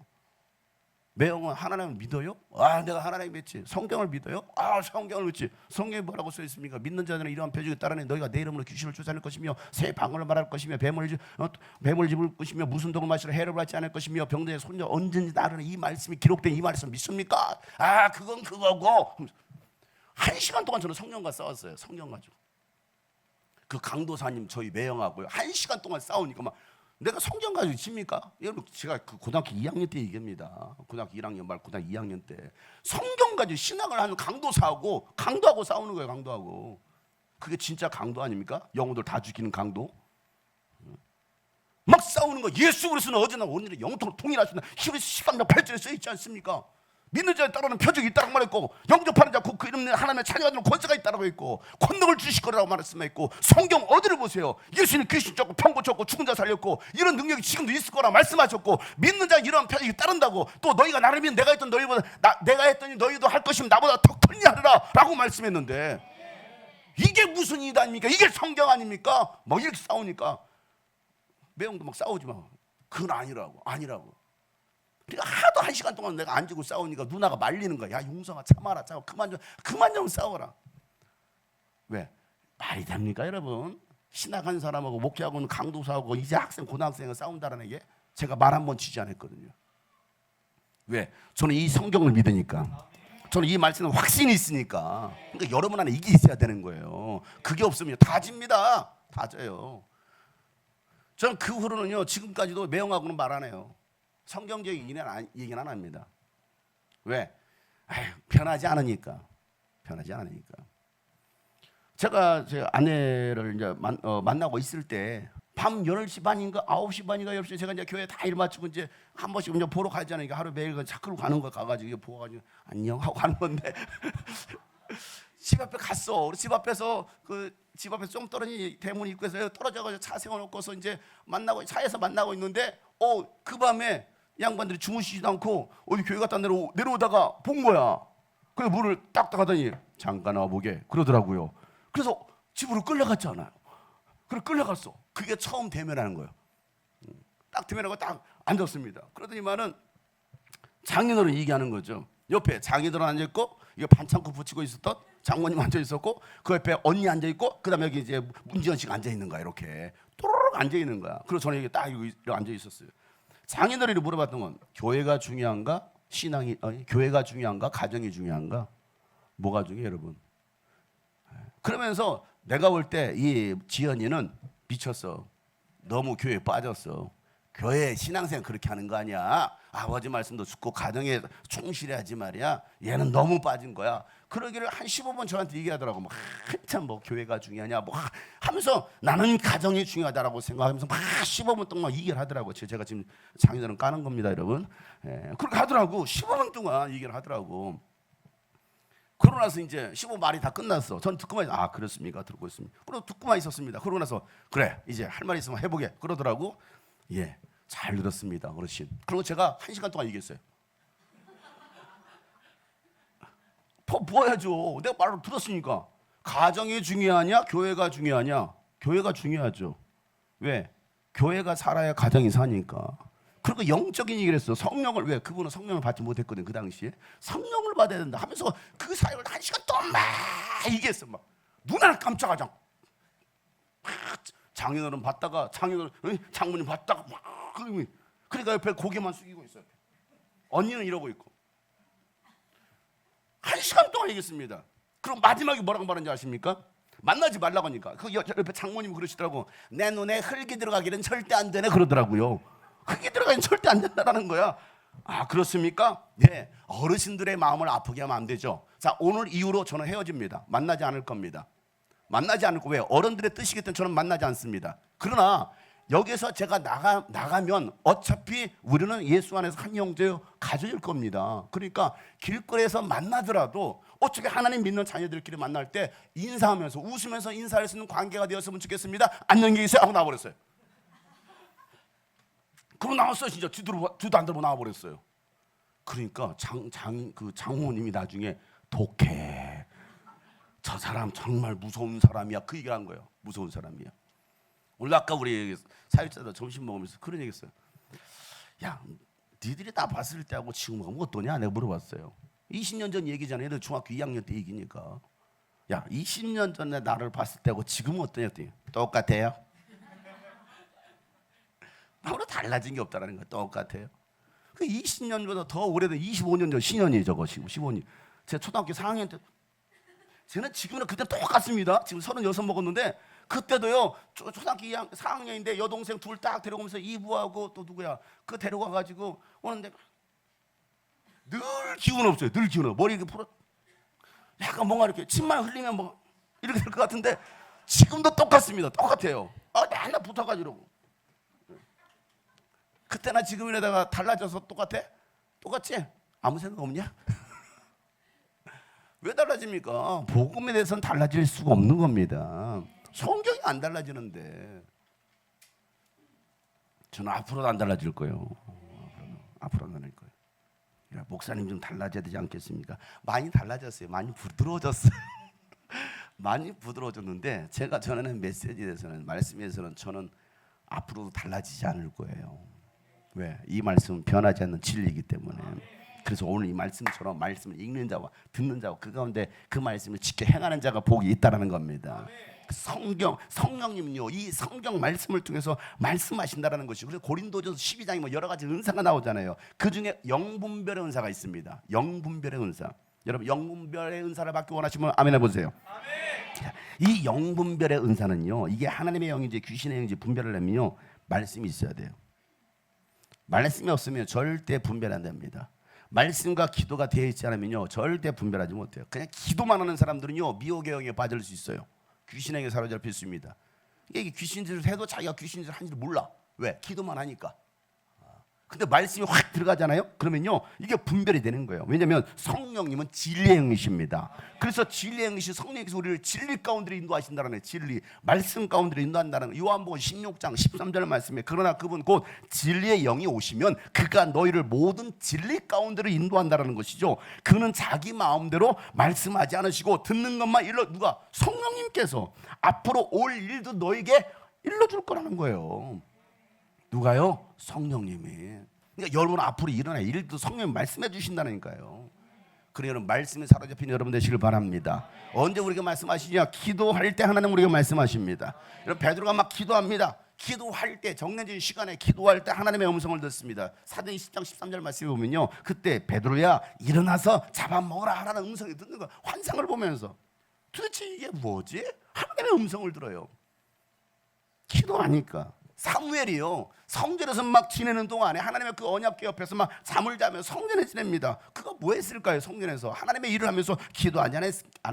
매형은 하나님을 믿어요? 아, 내가 하나님 믿지. 성경을 믿어요? 아, 성경을 믿지. 성경에 뭐라고 써 있습니까? 믿는 자들은 이러한 표적에 따르니 너희가 내 이름으로 귀신을 쫓아낼 것이며 새 방언을 말할 것이며 뱀을 집을 것이며 무슨 독을 마시러 해를 받지 않을 것이며 병들에 손녀 언제든지 나르는 이 말씀이 기록된 이 말씀 믿습니까? 아, 그건 그거고. 1시간 동안 저는 성령과 싸웠어요. 성경 가지고. 그 강도사님 저희 매형하고요. 1시간 동안 싸우니까 막 내가 성경 가지고 집니까? 여러분 제가 그 고등학교 2학년 때 얘기합니다. 고등학교 1학년 말 고등학교 2학년 때 성경 가지고 신학을 하는 강도하고 싸우는 거예요. 강도하고. 그게 진짜 강도 아닙니까? 영혼들 다 죽이는 강도. 막 싸우는 거. 예수 그리스도는 어제나 오늘은 영통으로 통일하신다. 히브리서 10장 8절에 써 있지 않습니까? 믿는 자에 따르는 표적이 있다고 말했고 영접하는 자 그 이름 하나님의 자녀가 되는 권세가 있다고 했고 권능을 주실 거라고 말했으면 했고 성경 어디를 보세요? 예수는 귀신 쫓고 병고 쫓고 죽은 자 살렸고 이런 능력이 지금도 있을 거라 말씀하셨고 믿는 자 이런 표적이 따른다고 또 너희가 나를 믿는 내가 했던 너희보다 내가 했더니 너희도 할 것이면 나보다 더 큰 일 하리라 라고 말씀했는데 이게 무슨 일이 아닙니까? 이게 성경 아닙니까? 막 이렇게 싸우니까 매형도 막 싸우지 마. 그건 아니라고. 그러니까 하도 1시간 동안 내가 앉고 싸우니까 누나가 말리는 거야. 야 용성아 참아라. 그만 좀 싸워라. 왜? 말이 됩니까 여러분? 신학한 사람하고 목회하고는 강도사하고 이제 학생 고등학생을 싸운다는 게 제가 말 한 번 치지 않았거든요. 왜? 저는 이 성경을 믿으니까. 저는 이 말씀에 확신이 있으니까. 그러니까 여러분 안에 이게 있어야 되는 거예요. 그게 없으면 다 집니다. 다 져요. 저는 그 후로는요 지금까지도 매형하고는 말 안 해요. 성경적인 얘기는 안 합니다. 왜? 편하지 않으니까. 제가 제 아내를 이제 만나고 있을 때 밤 10시 반인가 9시 반인가 10시 제가 이제 교회 다 일 마치고 이제 한 번씩 이제 보러 가잖아요. 하루 매일 차크로 가는 거 가가지고 보고 가지고 안녕 하고 가는 건데 집 앞에 갔어. 우리 집 앞에서 집 앞에서 좀 떨어진 대문 입구에서 떨어져가지고 차 세워놓고서 이제 차에서 만나고 있는데 그 밤에 양반들이 주무시지도 않고 어디 교회 갔다 내려오다가 본 거야. 그래서 문을 딱 하더니 잠깐 와보게 그러더라고요. 그래서 집으로 끌려갔잖아요. 그래 끌려갔어. 그게 처음 대면하는 거예요. 딱 대면하고 딱 앉았습니다. 그러더니만은 장인어른 얘기하는 거죠. 옆에 장인어른 앉아있고 이거 반창고 붙이고 있었던 장모님 앉아있었고 그 옆에 언니 앉아있고 그 다음에 여기 이제 문지연 씨가 앉아있는 거야. 이렇게 또르륵 앉아있는 거야. 그래서 저는 이렇게 딱 이렇게 앉아있었어요. 장인어른이 물어봤던 건 교회가 중요한가? 교회가 중요한가? 가정이 중요한가? 뭐가 중요해요 여러분? 그러면서 내가 볼 때 이 지연이는 미쳤어. 너무 교회에 빠졌어. 교회 신앙생활 그렇게 하는 거 아니야. 아버지 말씀도 듣고 가정에 충실해야지 말이야. 얘는 너무 빠진 거야. 그러기를 한 15번 저한테 얘기하더라고. 막 한참 뭐 교회가 중요하냐 뭐 하면서 나는 가정이 중요하다라고 생각하면서 막 15분 동안 얘기를 하더라고. 제가 지금 장인어른 까는 겁니다 여러분. 그렇게 하더라고. 15분 동안 얘기를 하더라고. 그러고 나서 이제 15분 말이 다 끝났어. 전 듣고만 있었어요. 그렇습니까? 듣고 있습니다. 그리고 듣고만 있었습니다. 그러고 나서 그래 이제 할 말 있으면 해보게 그러더라고. 예, 잘 들었습니다 어르신. 그리고 제가 1시간 동안 얘기했어요. 보아야죠. 내가 말을 들었으니까. 가정이 중요하냐 교회가 중요하냐? 교회가 중요하죠. 왜? 교회가 살아야 가정이 사니까. 그리고 영적인 얘기를 했어. 성령을 왜? 그분은 성령을 받지 못했거든 그 당시에. 성령을 받아야 된다 하면서 그 사역을 1시간 동안 막 얘기했어. 막 눈알 깜짝하자. 장인어른 봤다가 장모님 봤다가 막 그러니까 옆에 고개만 숙이고 있어요. 언니는 이러고 있고. 1시간 동안 얘기했습니다. 그럼 마지막에 뭐라고 말하는지 아십니까? 만나지 말라고 하니까 그 옆에 장모님 그러시더라고. 내 눈에 흙이 들어가기는 절대 안 되네 그러더라고요. 흙이 들어가기는 절대 안 된다는 거야. 그렇습니까? 네. 어르신들의 마음을 아프게 하면 안 되죠. 자, 오늘 이후로 저는 헤어집니다. 만나지 않을 겁니다. 만나지 않을 거예요. 어른들의 뜻이기 때문에 저는 만나지 않습니다. 그러나 여기서 제가 나가면 어차피 우리는 예수 안에서 한 형제요 가족일 겁니다. 그러니까 길거리에서 만나더라도 어차피 하나님 믿는 자녀들끼리 만날 때 인사하면서 웃으면서 인사할 수 있는 관계가 되었으면 좋겠습니다. 안녕히 계세요 하고 나와버렸어요. 그러고 나왔어요. 진짜 뒤도 안 들고 나와버렸어요. 그러니까 그 장모님이 나중에 독해. 저 사람 정말 무서운 사람이야. 그 얘기를 한 거예요. 무서운 사람이야. 오늘 아까 우리 사역자들 점심 먹으면서 그런 얘기했어요. 야, 니들이 나 봤을 때하고 지금하고 어떠냐 내가 물어봤어요. 20년 전 얘기잖아요. 얘들 중학교 2학년 때 얘기니까. 야 20년 전에 나를 봤을 때하고 지금은 어떠냐 했더니 똑같아요. 나보다 달라진 게 없다라는 거야. 똑같아요. 그 20년보다 더 오래된 25년 전 신년이 저거 지금 15년. 제가 초등학교 4학년 때 쟤는 지금이랑 그때 똑같습니다. 지금 36 먹었는데 그때도요 초등학교 2학년, 4학년인데 여동생 둘 딱 데려오면서 이부하고 또 누구야 그 데려가가지고 오는데 늘 기운 없어요. 늘 기운 없어. 머리 이렇게 풀어 약간 뭔가 이렇게 침만 흘리면 뭐 이렇게 될 것 같은데 지금도 똑같습니다. 똑같아요. 맨날 붙어가지고 그때나 지금이라다가 달라져서 똑같아? 똑같지? 아무 생각 없냐? 왜 달라집니까? 복음에 대해서는 달라질 수가 없는 겁니다. 성경이 안 달라지는데 저는 앞으로도 안 달라질 거예요. 앞으로 안 달라질 거예요. 야, 목사님 좀 달라져야 되지 않겠습니까? 많이 달라졌어요. 많이 부드러워졌어요. 많이 부드러워졌는데 제가 전하는 메시지에 대해서는 말씀에 대해서는 저는 앞으로도 달라지지 않을 거예요. 왜? 이 말씀은 변하지 않는 진리이기 때문에. 그래서 오늘 이 말씀처럼 말씀을 읽는 자와 듣는 자와 그 가운데 그 말씀을 지켜 행하는 자가 복이 있다라는 겁니다. 성령님은요 이 성경 말씀을 통해서 말씀하신다라는 것이. 그래서 고린도전서 12장에 뭐 여러 가지 은사가 나오잖아요. 그 중에 영분별의 은사가 있습니다. 영분별의 은사. 여러분 영분별의 은사를 받기 원하시면 아멘 해보세요. 아멘. 이 영분별의 은사는요 이게 하나님의 영인지 귀신의 영인지 분별을 하면요 말씀이 있어야 돼요. 말씀이 없으면 절대 분별 안 됩니다. 말씀과 기도가 되어 있지 않으면요 절대 분별하지 못해요. 그냥 기도만 하는 사람들은요 미혹의 영에 빠질 수 있어요. 귀신에게 사로잡힐 수 있습니다. 이게 귀신짓을 해도 자기가 귀신짓을 하는지를 몰라. 왜? 기도만 하니까. 근데 말씀이 확 들어가잖아요. 그러면요 이게 분별이 되는 거예요. 왜냐하면 성령님은 진리의 영이십니다. 그래서 진리의 영이신 성령께서 우리를 진리 가운데로 인도하신다는 진리 말씀 가운데로 인도한다는 요한복음 16장 13절 말씀에 그러나 그분 곧 진리의 영이 오시면 그가 너희를 모든 진리 가운데로 인도한다는 것이죠. 그는 자기 마음대로 말씀하지 않으시고 듣는 것만 누가? 성령님께서 앞으로 올 일도 너에게 일러줄 거라는 거예요. 누가요? 성령님이. 그러니까 여러분 앞으로 일어날 일도 성령님 말씀해 주신다니까요. 그래 여러분 말씀에 사로잡힌 여러분 되시길 바랍니다. 언제 우리가 말씀하시냐? 기도할 때 하나님 우리가 말씀하십니다. 여러분 베드로가 막 기도합니다. 기도할 때 정해진 시간에 기도할 때 하나님의 음성을 듣습니다. 사도행 10장 13절 말씀에 보면요 그때 베드로야 일어나서 잡아먹으라 하라는 음성이 듣는 거야. 환상을 보면서 도대체 이게 뭐지? 하나님의 음성을 들어요. 기도하니까. 사무엘이요 성전에서 막 지내는 동안에 하나님의 그 언약궤 옆에서 막 잠을 자며 성전에 지냅니다. 그거 뭐 했을까요? 성전에서 하나님의 일을 하면서 기도 안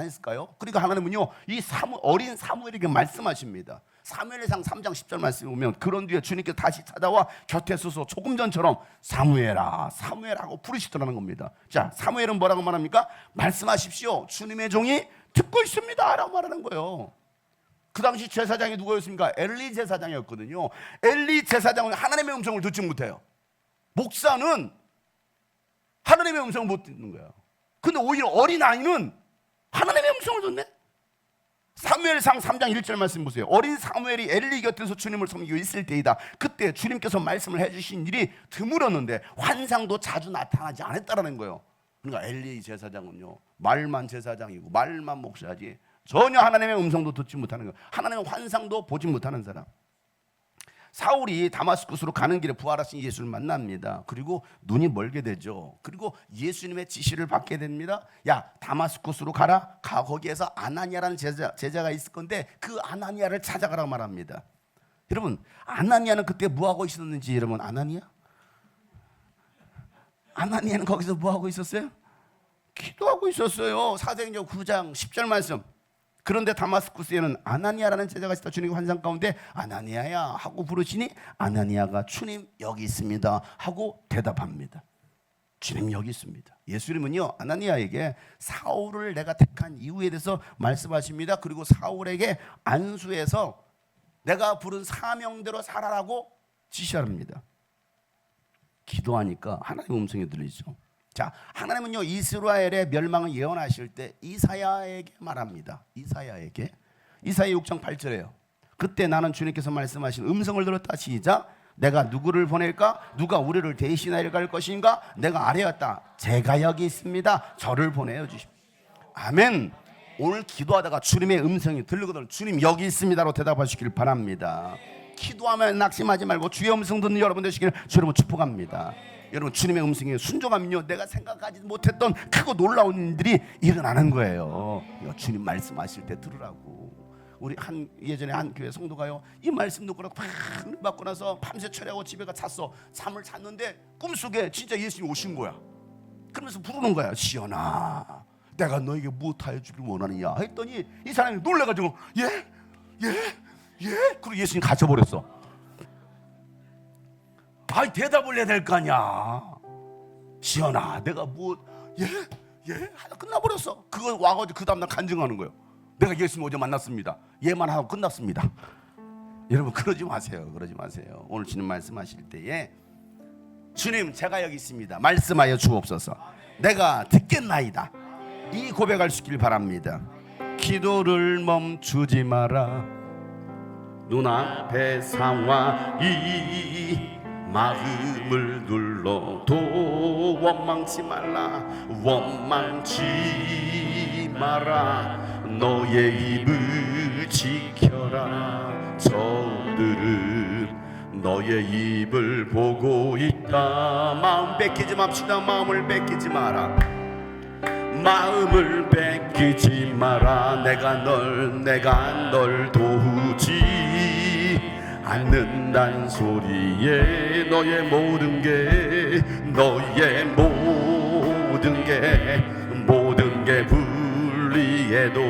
했을까요? 그러니까 하나님은요 이 어린 사무엘에게 말씀하십니다. 사무엘상 3장 10절 말씀에 보면 그런 뒤에 주님께서 다시 찾아와 곁에 서서 조금 전처럼 사무엘아 사무엘하고 부르시더라는 겁니다. 자 사무엘은 뭐라고 말합니까? 말씀하십시오. 주님의 종이 듣고 있습니다 라고 말하는 거예요. 그 당시 제사장이 누구였습니까? 엘리 제사장이었거든요. 엘리 제사장은 하나님의 음성을 듣지 못해요. 목사는 하나님의 음성을 못 듣는 거야. 근데 오히려 어린아이는 하나님의 음성을 듣네. 사무엘상 3장 1절 말씀 보세요. 어린 사무엘이 엘리 곁에서 주님을 섬기고 있을 때이다. 그때 주님께서 말씀을 해주신 일이 드물었는데 환상도 자주 나타나지 않았다라는 거예요. 그러니까 엘리 제사장은요 말만 제사장이고 말만 목사지 전혀 하나님의 음성도 듣지 못하는 거예요. 하나님의 환상도 보지 못하는 사람. 사울이 다마스쿠스로 가는 길에 부활하신 예수를 만납니다. 그리고 눈이 멀게 되죠. 그리고 예수님의 지시를 받게 됩니다. 야 다마스쿠스로 가라. 거기에서 아나니아라는 제자가 있을 건데 그 아나니아를 찾아가라고 말합니다. 여러분 아나니아는 그때 뭐하고 있었는지 여러분 아나니아는 거기서 뭐하고 있었어요? 기도하고 있었어요. 사도행전 9장 10절 말씀. 그런데 다마스쿠스에는 아나니아라는 제자가 있다. 주님의 환상 가운데 아나니아야 하고 부르시니 아나니아가 주님 여기 있습니다 하고 대답합니다. 주님 여기 있습니다. 예수님은요 아나니아에게 사울을 내가 택한 이유에 대해서 말씀하십니다. 그리고 사울에게 안수해서 내가 부른 사명대로 살아라고 지시합니다. 기도하니까 하나님의 음성이 들리죠. 자, 하나님은요 이스라엘의 멸망을 예언하실 때 이사야에게 말합니다. 이사야 6장 8절에요. 그때 나는 주님께서 말씀하신 음성을 들었다. 시작. 내가 누구를 보낼까? 누가 우리를 대신하여 갈 것인가? 내가 아뢰었다. 제가 여기 있습니다. 저를 보내어 주십시오. 아멘. 오늘 기도하다가 주님의 음성이 들리거든 주님 여기 있습니다로 대답하시길 바랍니다. 기도하면 낙심하지 말고 주의 음성 듣는 여러분 되시길 주님을 축복합니다. 여러분 주님의 음성에 순종하면요 내가 생각하지 못했던 크고 놀라운 일들이 일어나는 거예요. 이거 주님 말씀하실 때 들으라고. 우리 예전에 한 교회 성도가요 이 말씀 듣고 팍 받고 나서 밤새 철야하고 집에 가 잤어. 잠을 잤는데 꿈속에 진짜 예수님이 오신 거야. 그러면서 부르는 거야. 시연아 내가 너에게 무엇하여 주길 원하느냐 했더니 이 사람이 놀라가지고 예? 그리고 예수님 갇혀버렸어. 아이 대답을 해야 될 거 아니야. 시연아 내가 하다 끝나버렸어. 그거 와가지고 그 다음날 간증하는 거예요. 내가 예수님 어제 만났습니다. 얘만 하고 끝났습니다. 여러분 그러지 마세요. 오늘 주님 말씀하실 때에 주님 제가 여기 있습니다. 말씀하여 주옵소서. 내가 듣겠나이다. 이 고백할 수 있길 바랍니다. 기도를 멈추지 마라. 눈앞의 상황이 마음을 눌러도 원망치 마라. 너의 입을 지켜라. 저들은 너의 입을 보고 있다. 마음 뺏기지 맙시다. 마음을 뺏기지 마라. 내가 널 도우지 않는단 소리에 너의 모든 게 불리해도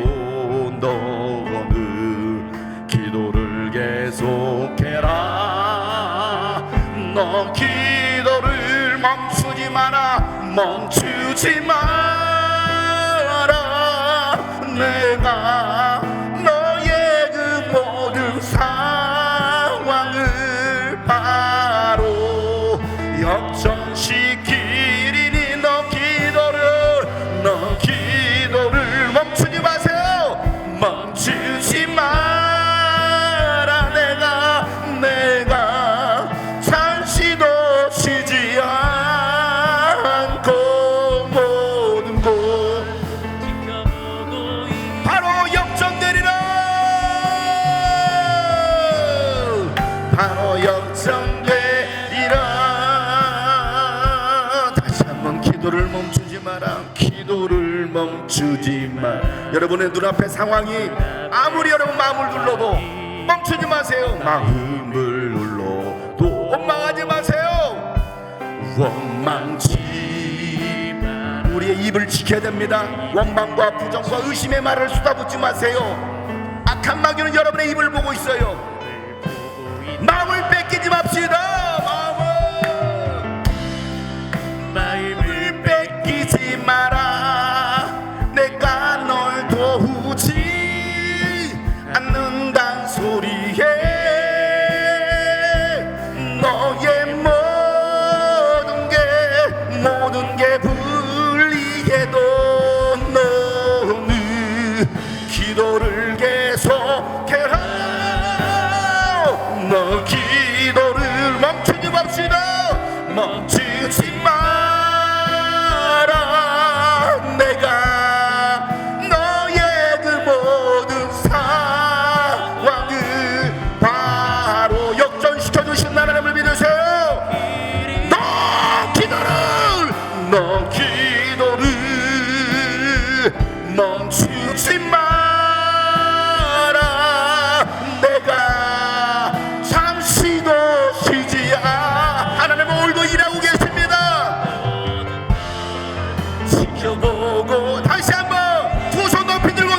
너는 기도를 계속해라. 너 기도를 멈추지 마라. 내가 너의 그 모든 상황을 바로 역전시키리니 너 기도를 멈추지 마세요. 멈추지 마라. 내가 잠시도 쉬지 않고 모든 곳 바로 역전되리라. 다시 한번 기도를 멈추지 마. 여러분의 눈앞의 상황이 아무리 여러분 마음을 눌러도 멈추지 마세요. 마음을 눌러도 원망하지 마세요. 우리의 입을 지켜야 됩니다. 원망과 부정과 의심의 말을 쏟아붓지 마세요. 악한 마귀는 여러분의 입을 보고 있어요. 마음을 뺏기지 맙시다. 마음을 뺏기지 마라. 내가 널 도우지 않는단 소리에 너의 모든 게 불리해도 너는 기도를 계속해라. 너 기도를 멈추지 맙시다. 멈추지 마라. 내가 너의 그 모든 상황을 바로 역전시켜 주신 하나님을 믿으세요. 너 기도를 멈추지 마라. 내가 잠시도 쉬지 않아. 하나님은 오늘도 일하고 계십니다. 지켜보고 다시 한번 두 손 높이 들고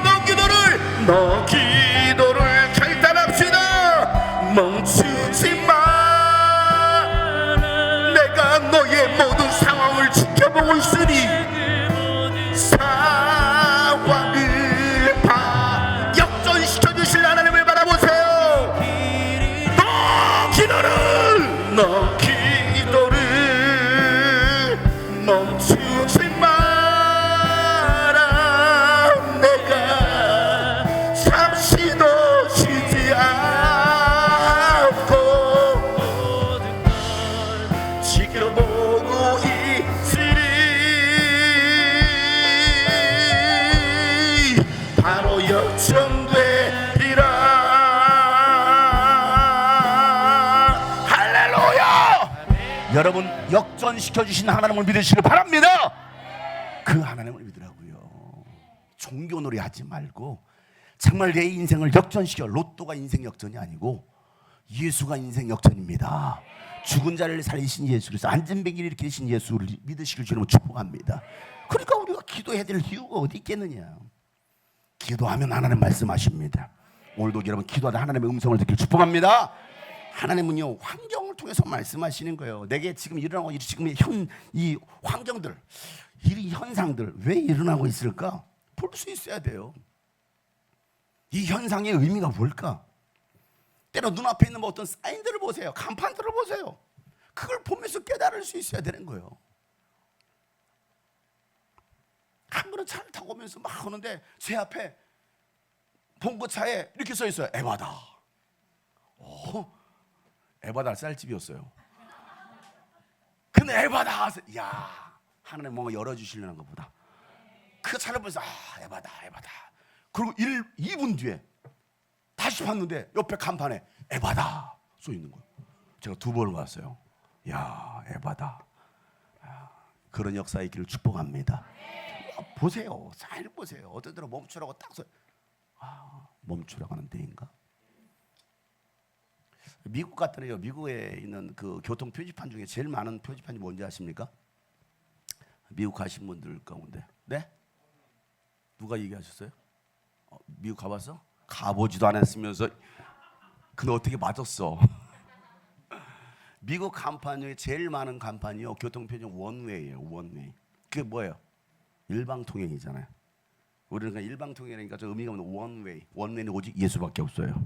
너 기도를 결단합시다. 멈추지 마. 내가 너의 모든 상황을 지켜보고 있으니 상황을 역전시켜 주실 하나님을 바라보세요. 너 기도를 멈추지 마라. 내가 잠시도 쉬지 않고 지켜보고 있으리. 바로 역전되리라. 할렐루야. 여러분 역전시켜 주신 하나님을 믿으시길 바랍니다. 그 하나님을 믿으라고요. 종교놀이 하지 말고 정말 내 인생을 역전시켜. 로또가 인생 역전이 아니고 예수가 인생 역전입니다. 죽은 자를 살리신 예수 그리스도, 안전뱅이를 일으키신 예수를 믿으시길 주님은 축복합니다. 그러니까 우리가 기도해야 될 이유가 어디 있겠느냐. 기도하면 하나님 말씀하십니다. 오늘도 여러분 기도하다 하나님의 음성을 듣길 축복합니다. 하나님은요 환경을 통해서 말씀하시는 거예요. 내게 지금 일어나고 지금 이 환경들, 이 현상들 왜 일어나고 있을까 볼 수 있어야 돼요. 이 현상의 의미가 뭘까? 때로 눈앞에 있는 어떤 사인들을 보세요. 간판들을 보세요. 그걸 보면서 깨달을 수 있어야 되는 거예요. 한 그릇 차를 타고 오면서 막 오는데 제 앞에 봉고차에 이렇게 써 있어요. 에바다. 에바다 쌀집이었어요. 근데 에바다. 야, 하나님 뭔가 열어주시려는 것보다 그 차를 보면서 에바다. 그리고 2분 뒤에 다시 봤는데 옆에 간판에 에바다 써 있는 거예요. 제가 2번을 봤어요. 야, 에바다. 그런 역사 있기를 축복합니다. 보세요. 잘 보세요. 어떤 데로 멈추라고 딱 써. 멈추라고 하는 데인가? 미국 같더래요. 미국에 있는 그 교통 표지판 중에 제일 많은 표지판이 뭔지 아십니까? 미국 가신 분들 가운데. 네? 누가 얘기하셨어요? 미국 가봤어? 가보지도 않았으면서. 근데 어떻게 맞았어? 미국 간판 중에 제일 많은 간판이요 교통편이 원웨이예요. 원웨이. 그게 뭐예요? 일방통행이잖아요. 우리는 그냥 일방통행이니까 좀 의미가 없는 원웨이. 원웨이는 오직 예수밖에 없어요.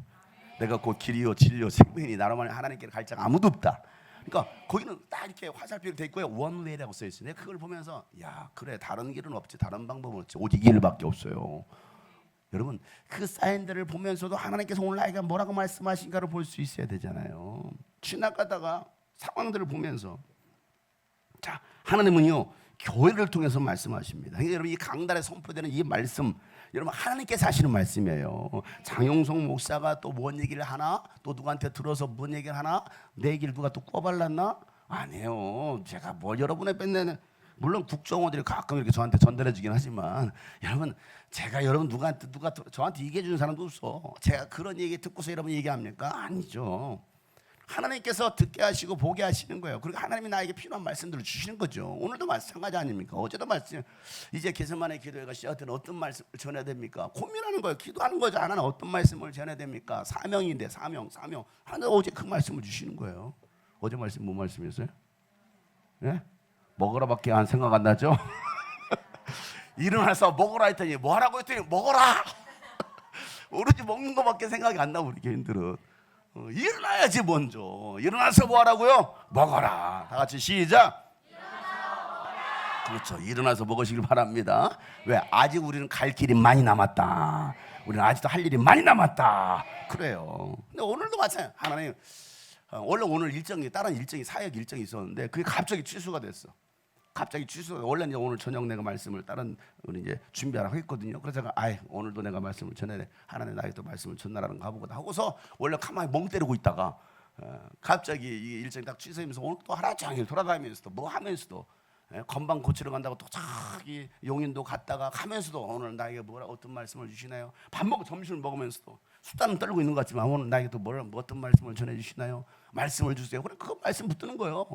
내가 곧 길이요 진리요 생명이니 나로만 하나님께로 갈 자가 아무도 없다. 그러니까 거기는 딱 이렇게 화살표로 돼 있고요. 원웨이라고 써 있어요. 내가 그걸 보면서 야 그래 다른 길은 없지, 다른 방법은 없지, 오직 길밖에 없어요. 여러분 그 사인들을 보면서도 하나님께서 오늘 나에게 뭐라고 말씀하신가를 볼 수 있어야 되잖아요. 지나가다가 상황들을 보면서 자 하나님은요 교회를 통해서 말씀하십니다. 그러니까 여러분 이 강단에 선포되는 이 말씀 여러분 하나님께서 하시는 말씀이에요. 장용성 목사가 또 뭔 얘기를 하나, 또 누구한테 들어서 뭔 얘기를 하나, 내 얘기를 누가 또 꿔발랐나? 아니에요. 제가 뭘 여러분의 뺀내는 물론 국정원들이 가끔 이렇게 저한테 전달해 주긴 하지만 여러분 제가 여러분 누가 저한테 얘기해 주는 사람도 없어. 제가 그런 얘기 듣고서 여러분 얘기합니까? 아니죠. 하나님께서 듣게 하시고 보게 하시는 거예요. 그리고 하나님이 나에게 필요한 말씀들을 주시는 거죠. 오늘도 마찬가지 아닙니까? 어제도 말씀. 이제 게세마네 기도회가 시작되는 어떤 말씀을 전해야 됩니까? 고민하는 거예요. 기도하는 거죠. 하나는 어떤 말씀을 전해야 됩니까? 사명인데 사명. 하나님 어제 그 말씀을 주시는 거예요. 어제 말씀 뭐 말씀이었어요? 예? 먹으라밖에 안 생각 안 나죠? 일어나서 먹으라 했더니 뭐 하라고 했더니 먹어라. 오로지 먹는 거밖에 생각이 안 나고 우리 교인들은. 일어나야지 먼저. 일어나서 뭐 하라고요? 먹어라. 다 같이 시작. 그렇죠. 일어나서 먹으시길 바랍니다. 왜? 아직 우리는 갈 길이 많이 남았다. 우리는 아직도 할 일이 많이 남았다. 그래요. 근데 오늘도 마찬가지. 하나님 원래 오늘 일정이 다른 일정이 사역 일정이 있었는데 그게 갑자기 취소가 됐어. 갑자기 취소가. 원래 이제 오늘 저녁 내가 말씀을 다른 우리 이제 준비하라고 했거든요. 그래서 제가 오늘도 내가 말씀을 전해야 돼. 하나님 나에게 또 말씀을 전하라는 거 가보고다 하고서 원래 가만히 멍 때리고 있다가 갑자기 이 일정이 딱 취소하면서 오늘 또 하루 종일 돌아다니면서도 뭐 하면서도 건방 고치러 간다고 또 저기 용인도 갔다가 가면서도 오늘 나에게 뭐라 어떤 말씀을 주시나요? 밥 먹고 점심을 먹으면서도 수다는 떨고 있는 것 같지만 오늘 나에게 또 뭐 어떤 말씀을 전해 주시나요? 말씀을 주세요. 그래 그 말씀 붙드는 거예요.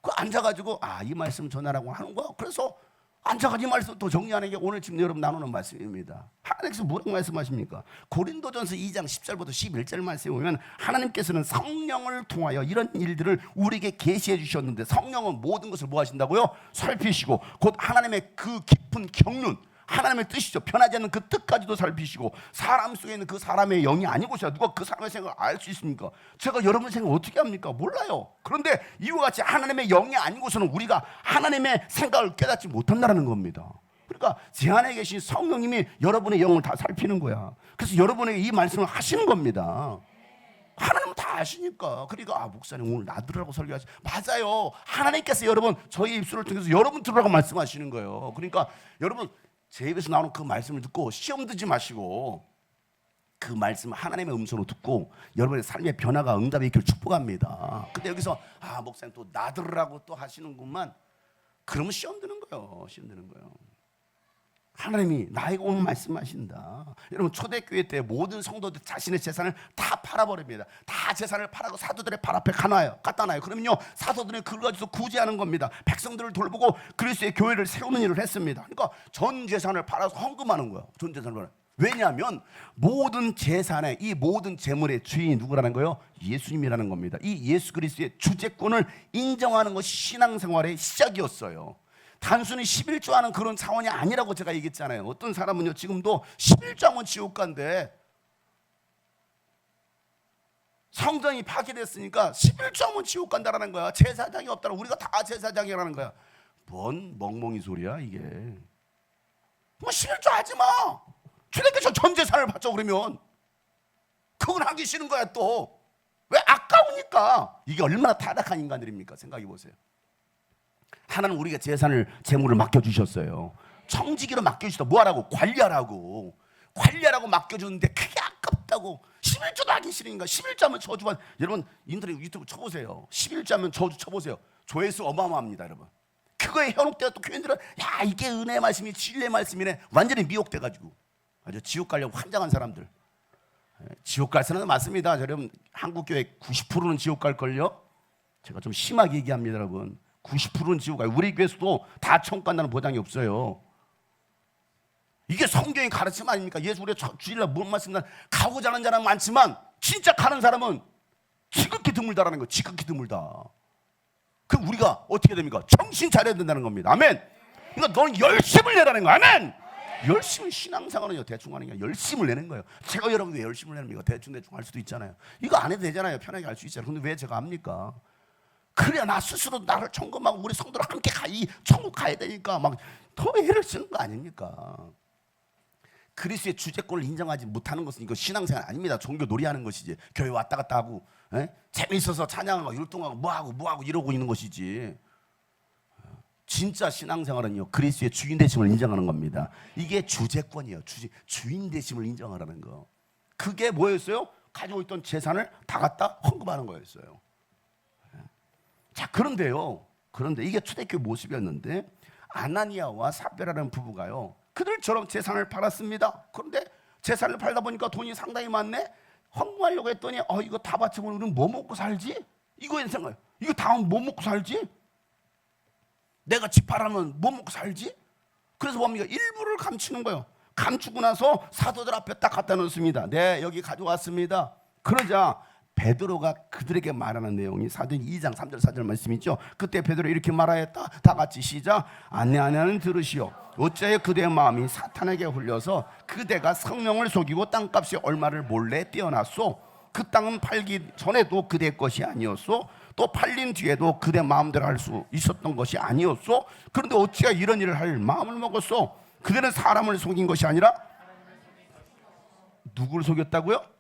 그 앉아가지고 이 말씀 전하라고 하는 거야. 그래서 앉아가지고 이 말씀 또 정리하는 게 오늘 지금 여러분 나누는 말씀입니다. 하나님께서 뭐라고 말씀하십니까? 고린도전서 2장 10절부터 11절 말씀에 보면 하나님께서는 성령을 통하여 이런 일들을 우리에게 계시해 주셨는데 성령은 모든 것을 뭐 하신다고요? 살피시고 곧 하나님의 그 깊은 경륜 하나님의 뜻이죠. 변하지 않는 그 뜻까지도 살피시고 사람 속에 있는 그 사람의 영이 아니고서 누가 그 사람의 생각을 알 수 있습니까? 제가 여러분의 생각을 어떻게 합니까? 몰라요. 그런데 이와 같이 하나님의 영이 아니고서는 우리가 하나님의 생각을 깨닫지 못한다는 겁니다. 그러니까 제 안에 계신 성령님이 여러분의 영을 다 살피는 거야. 그래서 여러분에게 이 말씀을 하시는 겁니다. 하나님은 다 아시니까. 그러니까 목사님 오늘 나 들으라고 설교하시. 맞아요. 하나님께서 여러분 저희 입술을 통해서 여러분 들으라고 말씀하시는 거예요. 그러니까 여러분 제 입에서 나오는 그 말씀을 듣고 시험 들지 마시고 그 말씀을 하나님의 음성으로 듣고 여러분의 삶의 변화가 응답이 있기를 축복합니다. 근데 여기서 목사님 또 나 들으라고 또 하시는구만. 그러면 시험 드는 거예요. 시험 드는 거예요. 하나님이 나에게 오늘 말씀하신다. 여러분 초대교회 때 모든 성도들 자신의 재산을 다 팔아버립니다. 다 재산을 팔아서 사도들의 발 앞에 갖다 놔요. 그러면요 사도들은 그걸 가지고 구제하는 겁니다. 백성들을 돌보고 그리스도의 교회를 세우는 일을 했습니다. 그러니까 전 재산을 팔아서 헌금하는 거예요. 전 재산을 팔아서. 왜냐하면 모든 재산의 이 모든 재물의 주인이 누구라는 거예요? 예수님이라는 겁니다. 이 예수 그리스도의 주재권을 인정하는 것이 신앙생활의 시작이었어요. 단순히 11조 하는 그런 차원이 아니라고 제가 얘기했잖아요. 어떤 사람은요 지금도 11조 하면 지옥 간대. 성전이 파괴됐으니까 11조 하면 지옥 간다라는 거야. 제사장이 없다라. 우리가 다 제사장이라는 거야. 뭔 멍멍이 소리야 이게. 뭐 11조 하지 마. 주님께서 전 재산을 받죠. 그러면 그건 하기 싫은 거야. 또 왜? 아까우니까. 이게 얼마나 타락한 인간들입니까? 생각해 보세요. 하나는 우리가 재물을 맡겨주셨어요. 청지기로 맡겨주셨다. 뭐하라고? 관리하라고 맡겨줬는데 그게 아깝다고. 11조도 하기 싫으니까. 11조 하면 저주만. 여러분 인터넷 유튜브 쳐보세요. 11조 하면 저주 쳐보세요. 조회수 어마어마합니다. 여러분 그거에 현혹되어 또 교인들은 야 이게 은혜의 말씀이 진리의 말씀이네. 완전히 미혹돼가지고 아주 지옥 가려고 환장한 사람들. 지옥 갈 사람은 맞습니다. 여러분 한국교회 90%는 지옥 갈걸요. 제가 좀 심하게 얘기합니다. 여러분 90%는 지옥 가요. 우리 교회에서도 다 천국 간다는 보장이 없어요. 이게 성경의 가르침 아닙니까? 예수 우리가 주일날 뭔 말씀 가고자 하는 사람은 많지만 진짜 가는 사람은 지극히 드물다라는 거예요. 지극히 드물다. 그럼 우리가 어떻게 됩니까? 정신 차려야 된다는 겁니다. 아멘. 그러니까 너는 열심을 내라는 거야. 아멘. 열심히 신앙생활은요 대충 하는 게 열심을 내는 거예요. 제가 여러분 왜 열심을 내는 겁니까? 대충 할 수도 있잖아요. 이거 안 해도 되잖아요. 편하게 할 수 있잖아요. 근데 왜 제가 합니까? 그래야 나 스스로 나를 점검하고 우리 성도를 함께 이 천국 가야 되니까 막 더 애를 쓰는 거 아닙니까? 그리스도의 주재권을 인정하지 못하는 것은 이거 신앙생활 아닙니다. 종교 놀이하는 것이지. 교회 왔다 갔다 하고 재미있어서 찬양하고 율동하고 뭐하고 이러고 있는 것이지. 진짜 신앙생활은요 그리스도의 주인 되심을 인정하는 겁니다. 이게 주재권이에요. 주인 되심을 인정하라는 거. 그게 뭐였어요? 가지고 있던 재산을 다 갖다 헌금하는 거였어요. 자 그런데 이게 초대교회 모습이었는데 아나니아와 삽비라라는 부부가요 그들처럼 재산을 팔았습니다. 그런데 재산을 팔다 보니까 돈이 상당히 많네. 헌금하려고 했더니 이거 다 바치면 우리는 뭐 먹고 살지? 이거에 생각해요. 이거 다 하면 뭐 먹고 살지? 내가 집 팔아면 뭐 먹고 살지? 그래서 뭡니까? 일부를 감추는 거예요. 감추고 나서 사도들 앞에 딱 갖다 놓습니다. 네 여기 가져왔습니다. 그러자 베드로가 그들에게 말하는 내용이 사도행 2장 3절 4절 말씀이죠. 그때 베드로 이렇게 말하였다. 다 같이 시작. 아내는 들으시오. 어찌하여 그대의 마음이 사탄에게 홀려서 그대가 성령을 속이고 땅값이 얼마를 몰래 떼어놨소. 그 땅은 팔기 전에도 그대 것이 아니었소. 또 팔린 뒤에도 그대 마음대로 할 수 있었던 것이 아니었소. 그런데 어찌하여 이런 일을 할 마음을 먹었소. 그대는 사람을 속인 것이 아니라 누구를 속였다고요?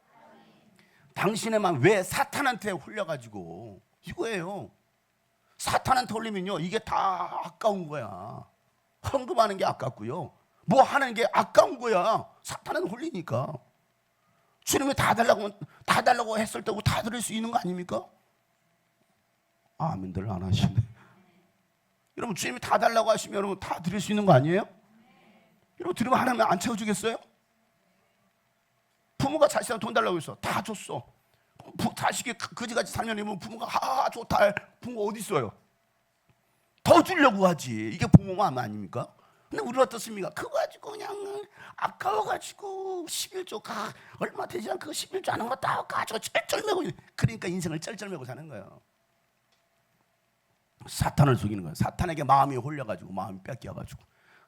당신의 마음. 왜? 사탄한테 홀려가지고. 이거예요. 사탄한테 홀리면요 이게 다 아까운 거야. 헌금하는 게 아깝고요 뭐 하는 게 아까운 거야. 사탄한테 홀리니까. 주님이 다 달라고 했을 때고 다 드릴 수 있는 거 아닙니까? 아멘들 안 하시네. 여러분 주님이 다 달라고 하시면 여러분 다 드릴 수 있는 거 아니에요? 여러분 드리면 하나님 안 채워주겠어요? 부모가 자식한테 돈 달라고 했어. 다 줬어. 자식이 그지같이 살면 부모가 좋다. 부모가 어디 있어요? 더 주려고 하지. 이게 부모 마음 아닙니까? 근데 우리가 어떻습니까? 그거 가지고 그냥 아까워가지고 11조 얼마 되지 않고 11조 하는 거 다 가지고 쩔쩔매고. 그러니까 인생을 쩔쩔매고 사는 거예요. 사탄을 속이는 거예요. 사탄에게 마음이 홀려가지고 마음이 뺏겨가지고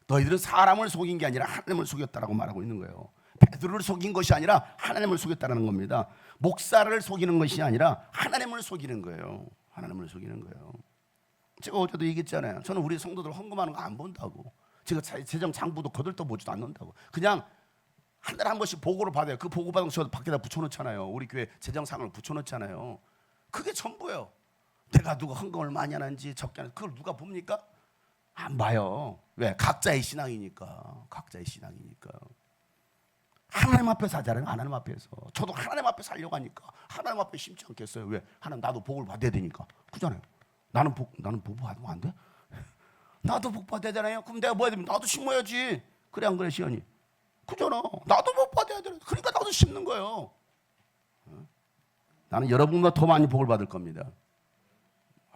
너희들은 사람을 속인 게 아니라 하나님을 속였다라고 말하고 있는 거예요. 베드로를 속인 것이 아니라 하나님을 속였다는 겁니다. 목사를 속이는 것이 아니라 하나님을 속이는 거예요. 하나님을 속이는 거예요. 제가 어제도 얘기했잖아요. 저는 우리 성도들 헌금하는 거 안 본다고. 제가 재정 장부도 거들떠보지도 않는다고. 그냥 한 달에 한 번씩 보고를 받아요. 그 보고 받은 거 저 밖에다 붙여놓잖아요. 우리 교회 재정상을 붙여놓잖아요. 그게 전부예요. 내가 누가 헌금을 많이 하는지 적게 하는지 그걸 누가 봅니까? 안 봐요. 왜? 각자의 신앙이니까. 각자의 신앙이니까. 하나님 앞에서 하잖아요. 하나님 앞에서. 저도 하나님 앞에 살려고 하니까 하나님 앞에 심지 않겠어요. 왜? 하나님 나도 복을 받아야 되니까. 그잖아요. 나는 복 받으면 안 돼? 나도 복 받아야 되잖아요. 그럼 내가 뭐 해야 되면 나도 심어야지. 그래 안 그래 시연이? 그잖아. 나도 복 받아야 돼. 그러니까 나도 심는 거예요. 나는 여러분보다 더 많이 복을 받을 겁니다.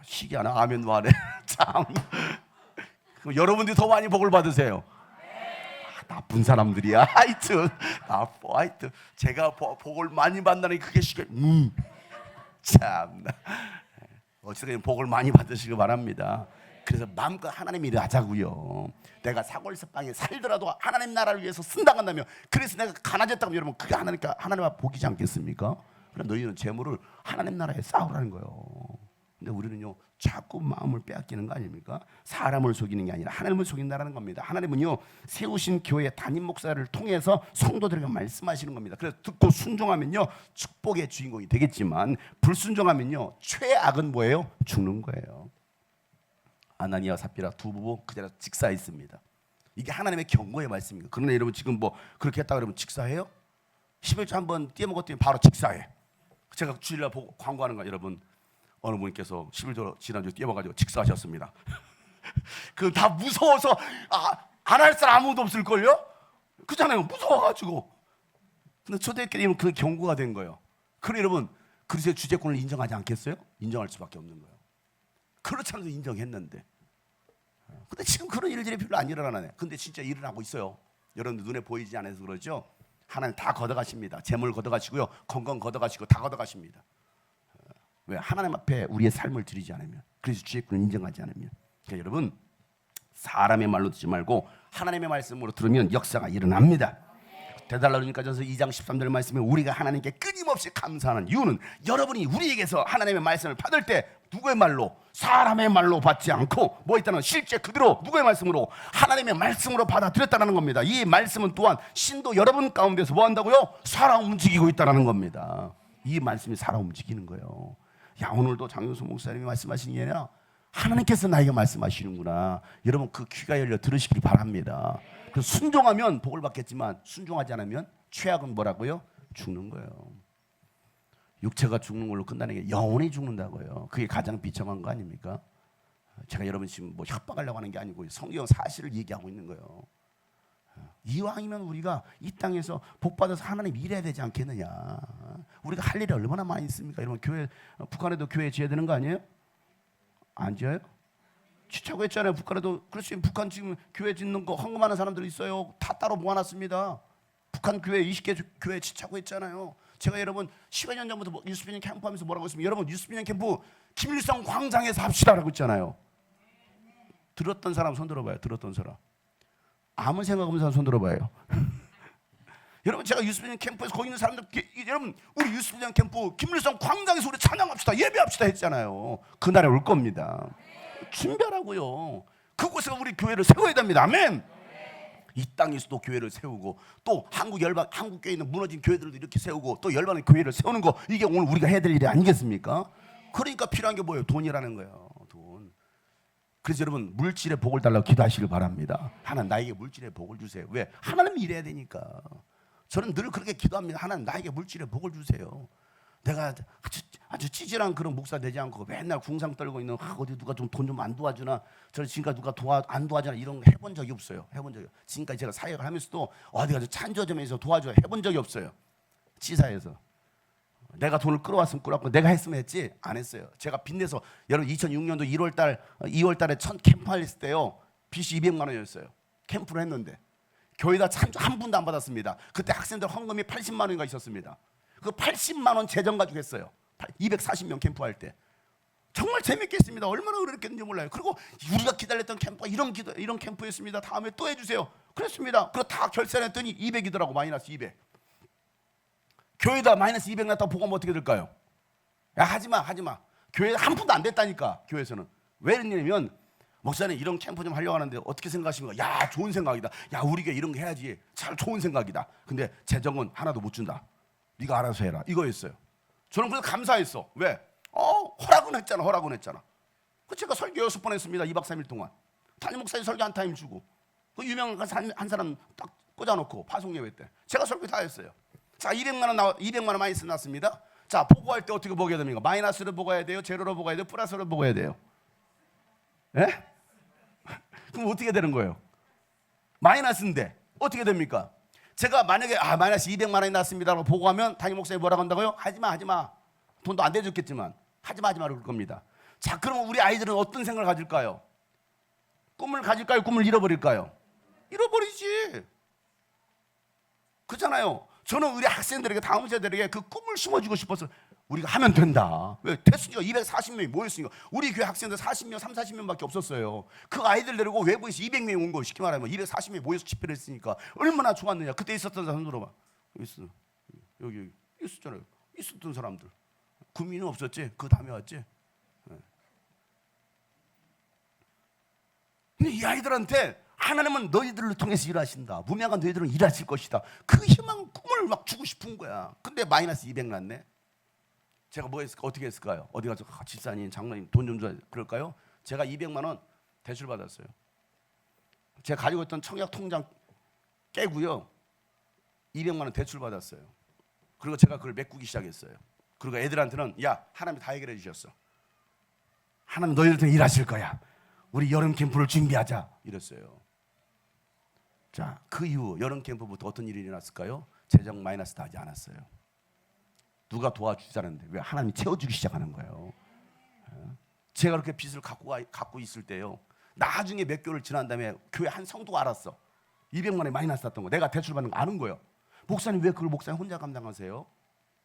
희귀하나? 아멘도 안 해. 참. 그럼 여러분들이 더 많이 복을 받으세요. 나쁜 사람들이야. 하여튼 제가 복을 많이 받는다는 그게 참나. 어쨌든 복을 많이 받으시기 바랍니다. 그래서 마음껏 하나님 일을 하자고요. 내가 사골석방에 살더라도 하나님 나라를 위해서 쓴다고 한다면, 그래서 내가 가난했다고 여러분, 그게 하나님 앞 복이지 않겠습니까? 그럼 너희는 재물을 하나님 나라에 쌓으라는 거예요. 근데 우리는요 자꾸 마음을 빼앗기는 거 아닙니까? 사람을 속이는 게 아니라 하나님을 속인다는 겁니다. 하나님은요 세우신 교회 담임 목사를 통해서 성도들에게 말씀하시는 겁니다. 그래서 듣고 순종하면요 축복의 주인공이 되겠지만, 불순종하면요 최악은 뭐예요? 죽는 거예요. 아나니아와 삽비라 두 부부 그 자리에서 직사했습니다. 이게 하나님의 경고의 말씀입니다. 그러나 여러분 지금 뭐 그렇게 했다 그러면 직사해요? 11조 한번 띄어먹었더니 바로 직사해. 제가 주일날 보고 광고하는 거 여러분, 어느 분께서 11조 지난주에 띄어봐가지고 직사하셨습니다. 그 다 무서워서 안 할 사람 아무도 없을걸요? 그잖아요. 무서워가지고. 근데 초대교회는 그 경고가 된 거예요. 그래 여러분, 그리스도의 주재권을 인정하지 않겠어요? 인정할 수밖에 없는 거예요. 그렇지 않아도 인정했는데. 근데 지금 그런 일들이 별로 안 일어나네. 근데 진짜 일어나고 있어요. 여러분들 눈에 보이지 않아서 그러죠? 하나님 다 걷어가십니다. 재물 걷어가시고요, 건강 걷어가시고 다 걷어가십니다. 왜? 하나님 앞에 우리의 삶을 드리지 않으면, 그래서 주의권을 인정하지 않으면. 그러니까 여러분, 사람의 말로 듣지 말고 하나님의 말씀으로 들으면 역사가 일어납니다. 데살로니가전서 2장 13절 말씀에 우리가 하나님께 끊임없이 감사하는 이유는, 여러분이 우리에게서 하나님의 말씀을 받을 때 누구의 말로? 사람의 말로 받지 않고 뭐 있다는, 실제 그대로 누구의 말씀으로? 하나님의 말씀으로 받아들였다는 겁니다. 이 말씀은 또한 신도 여러분 가운데서 뭐 한다고요? 살아 움직이고 있다는 겁니다. 이 말씀이 살아 움직이는 거예요. 야, 오늘도 장윤수 목사님이 말씀하신 게 아니라 하나님께서 나에게 말씀하시는구나. 여러분 그 귀가 열려 들으시길 바랍니다. 그래서 순종하면 복을 받겠지만 순종하지 않으면 최악은 뭐라고요? 죽는 거예요. 육체가 죽는 걸로 끝나는 게 영혼이 죽는다고요. 그게 가장 비참한 거 아닙니까? 제가 여러분 지금 뭐 협박하려고 하는 게 아니고 성경 사실을 얘기하고 있는 거예요. 이왕이면 우리가 이 땅에서 복 받아서 하나님 일해야 되지 않겠느냐. 우리가 할 일이 얼마나 많이 있습니까? 여러분 교회, 북한에도 교회 지어야 되는 거 아니에요? 안 지어요? 지자고 했잖아요. 북한에도. 그렇지. 북한 지금 교회 짓는 거 헌금하는 사람들 있어요. 다 따로 모아놨습니다. 북한 교회 20개 교회 지자고 했잖아요. 제가 여러분 10여 년 전부터 유스비년 캠프 하면서 뭐라고 했습니까? 여러분 유스비년 캠프 김일성 광장에서 합시다라고 했잖아요. 들었던 사람 손 들어봐요. 들었던 사람. 아무 생각 없는 사람 손 들어봐요. 여러분 제가 유스비년 캠프에서 거기 있는 사람들, 여러분 우리 유스비년 캠프 김일성 광장에서 우리 찬양합시다, 예배합시다 했잖아요. 그날에 올 겁니다. 준비하라고요. 그곳에 우리 교회를 세워야 됩니다. 아멘. 이 땅에서도 교회를 세우고, 또 한국교회 있는 무너진 교회들도 이렇게 세우고, 또 열방의 교회를 세우는 거, 이게 오늘 우리가 해야 될 일이 아니겠습니까? 그러니까 필요한 게 뭐예요? 돈이라는 거예요. 돈. 그래서 여러분 물질의 복을 달라고 기도하시길 바랍니다. 하나님 나에게 물질의 복을 주세요. 왜? 하나님 일해야 되니까. 저는 늘 그렇게 기도합니다. 하나님 나에게 물질의 복을 주세요. 내가 아주 찌질한 그런 목사 되지 않고 맨날 궁상 떨고 있는, 어디 누가 좀 돈 좀 안 도와주나, 저를 지금까지 누가 안 도와주나, 이런 거 해본 적이 없어요. 해본 적이. 지금까지 제가 사역을 하면서도 어디 가서 찬조점에서 도와줘 해본 적이 없어요. 지사에서 내가 돈을 끌어왔으면 끌어왔고, 내가 했으면 했지 안 했어요. 제가 빚내서, 여러분 2006년도 2월달에 첫 캠프 했을 때요, 빚이 200만 원이었어요. 캠프를 했는데 교회다 찬조 한 분도 안 받았습니다. 그때 학생들 헌금이 80만 원인가 있었습니다. 그 80만 원 재정 가지고 했어요. 240명 캠프할 때. 정말 재밌게 했습니다. 얼마나 어렵겠는지 몰라요. 그리고 우리가 기다렸던 캠프가 이런 캠프였습니다. 다음에 또 해주세요. 그랬습니다. 그거 다 결산했더니 200이더라고. 마이너스 200. 교회다 마이너스 200 났다고 보고하면 어떻게 될까요? 야, 하지마. 교회 한 푼도 안 됐다니까. 교회에서는. 왜 그러냐면 목사님 이런 캠프 좀 하려고 하는데 어떻게 생각하십니까? 야, 좋은 생각이다. 야, 우리 교회 이런 거 해야지. 잘 좋은 생각이다. 근데 재정은 하나도 못 준다. 네가 알아서 해라. 이거였어요. 저는 그래서 감사했어. 왜? 허락은 했잖아. 그 제가 설교 6번 했습니다. 2박 3일 동안. 담임 목사님 설교 한 타임 주고, 그 유명한 한 사람 딱 꽂아놓고 파송 예배 때 제가 설교 다 했어요. 자, 200만 원 마이너스 났습니다. 자, 보고할 때 어떻게 보게 됩니까? 마이너스로 보고해야 돼요? 제로로 보고해야 돼요? 플러스로 보고해야 돼요? 예? 그럼 어떻게 되는 거예요? 마이너스인데 어떻게 됩니까? 제가 만약에 마이너스 200만 원이 났습니다라고 보고하면 담임 목사님이 뭐라고 한다고요? 하지마. 돈도 안 대줬겠지만 하지마 그럴 겁니다. 자, 그러면 우리 아이들은 어떤 생각을 가질까요? 꿈을 가질까요? 꿈을 잃어버릴까요? 잃어버리지. 그렇잖아요. 저는 우리 학생들에게, 다음 세대들에게 그 꿈을 심어주고 싶어서 우리가 하면 된다. 왜? 태순이가 240명이 모였으니까. 우리 교회 학생들 40명, 40명밖에 없었어요. 그 아이들 데리고 외부에서 200명이 온 거, 쉽게 말하면 240명이 모여서 집회를 했으니까 얼마나 좋았느냐. 그때 있었던 사람 들어봐. 여기 있었잖아요. 있었던 사람들. 구민은 없었지? 그 다음에 왔지? 근데 이 아이들한테 하나님은 너희들을 통해서 일하신다. 무명한 너희들은 일하실 것이다. 그 희망, 꿈을 막 주고 싶은 거야. 근데 마이너스 200 났네. 제가 뭐 했을까? 어떻게 했을까요? 어디 가서 집사님, 장로님 돈 좀 줘야 그럴까요? 제가 200만 원 대출 받았어요. 제가 가지고 있던 청약 통장 깨고요. 200만 원 대출 받았어요. 그리고 제가 그걸 메꾸기 시작했어요. 그리고 애들한테는 야, 하나님이 다 해결해 주셨어. 하나님 너희들 때문에 일하실 거야. 우리 여름 캠프를 준비하자 이랬어요. 자, 그 이후 여름 캠프부터 어떤 일이 일어났을까요? 재정 마이너스 다 하지 않았어요. 누가 도와주자는데 왜? 하나님이 채워주기 시작하는 거예요. 제가 그렇게 빚을 갖고 있을 때요, 나중에 몇 개월 지난 다음에 교회 한 성도가 알았어. 200만 원이 마이너스 났던 거. 내가 대출 받는 거 아는 거예요. 목사님 왜 그걸 목사님 혼자 감당하세요?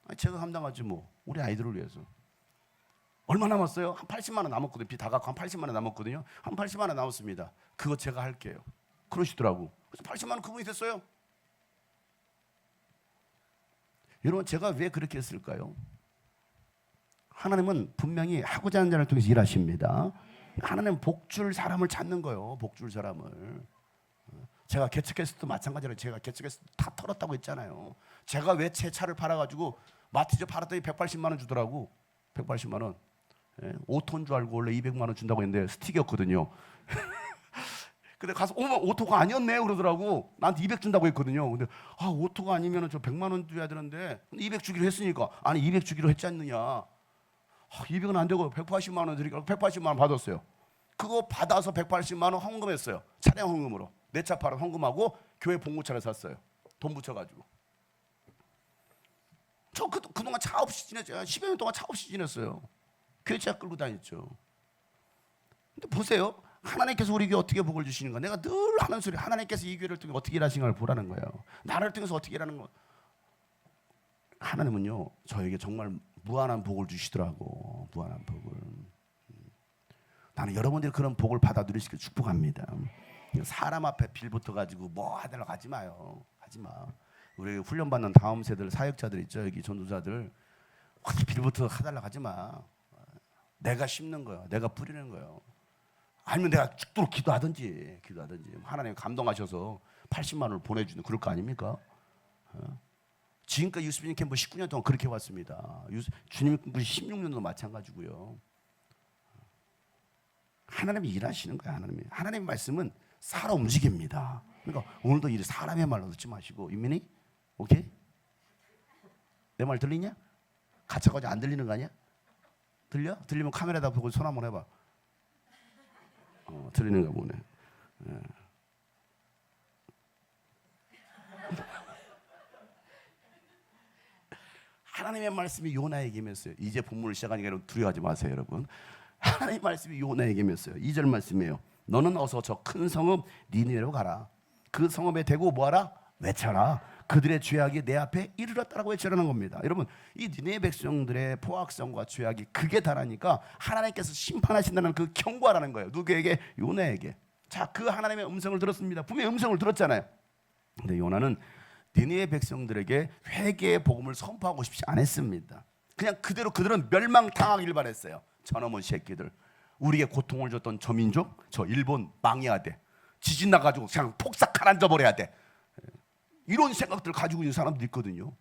아니, 제가 감당하지 뭐. 우리 아이들을 위해서. 얼마 남았어요? 한 80만 원 남았거든요. 빚 다 갖고 한 80만 원 남았거든요. 한 80만 원 남았습니다. 그거 제가 할게요. 그러시더라고. 그래서 80만 원 그분이 됐어요. 여러분, 제가 왜 그렇게 했을까요? 하나님은 분명히 하고자 하는 자를 통해서 일하십니다. 하나님은 복줄 사람을 찾는 거예요. 복줄 사람을. 제가 개척했을 때도 마찬가지로 제가 개척했을 때 다 털었다고 했잖아요. 제가 왜 제 차를 팔아가지고 마티즈 팔았더니 180만 원 주더라고. 180만 원. 5톤 줄 알고 원래 200만 원 준다고 했는데 스틱이었거든요. 근데 가서 오토가 아니었네 그러더라고. 나한테 200 준다고 했거든요. 근데 오토가 아니면 저 100만 원 줘야 되는데 200 주기로 했으니까. 아니 200 주기로 했지 않느냐. 200은 안 되고 180만 원 드리니까 180만 원 받았어요. 그거 받아서 180만 원 헌금했어요. 차량 헌금으로. 내 차 팔아 헌금하고 교회 봉고차를 샀어요. 돈 붙여가지고. 저 그동안 차 없이 지냈죠. 10여 년 동안 차 없이 지냈어요. 교회 차 끌고 다녔죠. 근데 보세요. 하나님께서 우리 교회 어떻게 복을 주시는가. 내가 늘 하는 소리. 하나님께서 이 교회를 통해 어떻게 일하시는 걸 보라는 거예요. 나를 통해서 어떻게 일하는 거. 하나님은요, 저에게 정말 무한한 복을 주시더라고. 무한한 복을. 나는 여러분들이 그런 복을 받아 누리시길 축복합니다. 사람 앞에 빌붙어 가지고 뭐 하달라고 하지 마요. 하지 마. 우리 훈련받는 다음 세대 사역자들 있죠. 여기 전도자들 빌붙어 하달라고 하지 마. 내가 심는 거야. 내가 뿌리는 거예요. 아니면 내가 죽도록 기도하든지 하나님 감동하셔서 80만 원을 보내주는 그럴 거 아닙니까? 지금까지 유스빈 캠프 19년 동안 그렇게 왔습니다. 주님 캠프 16년도 마찬가지고요. 하나님이 일하시는 거야. 하나님의 말씀은 살아 움직입니다. 그러니까 오늘도 이 사람의 말로 듣지 마시고. 유민이? 오케이? 내 말 들리냐? 가차가지 안 들리는 거 아니야? 들려? 들리면 카메라에다 보고 손 한번 해봐. 들리는가 보네. 하나님의 말씀이 요나에게 임했어요. 이제 본문을 시작하니까 여러분 두려워하지 마세요, 여러분. 하나님의 말씀이 요나에게 임했어요. 2절 말씀이에요. 너는 어서 저 큰 성읍 니느웨로 가라. 그 성읍에 대고 뭐하라? 외쳐라. 그들의 죄악이 내 앞에 이르렀다라고 외치라는 겁니다. 여러분, 이 니느웨 백성들의 포악성과 죄악이 극에 달하니까 하나님께서 심판하신다는 그 경고하라는 거예요. 누구에게? 요나에게. 자, 그 하나님의 음성을 들었습니다. 분명히 음성을 들었잖아요. 근데 요나는 니느웨 백성들에게 회개의 복음을 선포하고 싶지 않았습니다. 그냥 그대로 그들은 멸망당하길 바랬어요. 저놈의 새끼들. 우리에게 고통을 줬던 저 민족, 저 일본 망해야 돼. 지진 나가지고 그냥 폭삭 가라앉아 버려야 돼. 이런 생각들을 가지고 있는 사람들이 있거든요.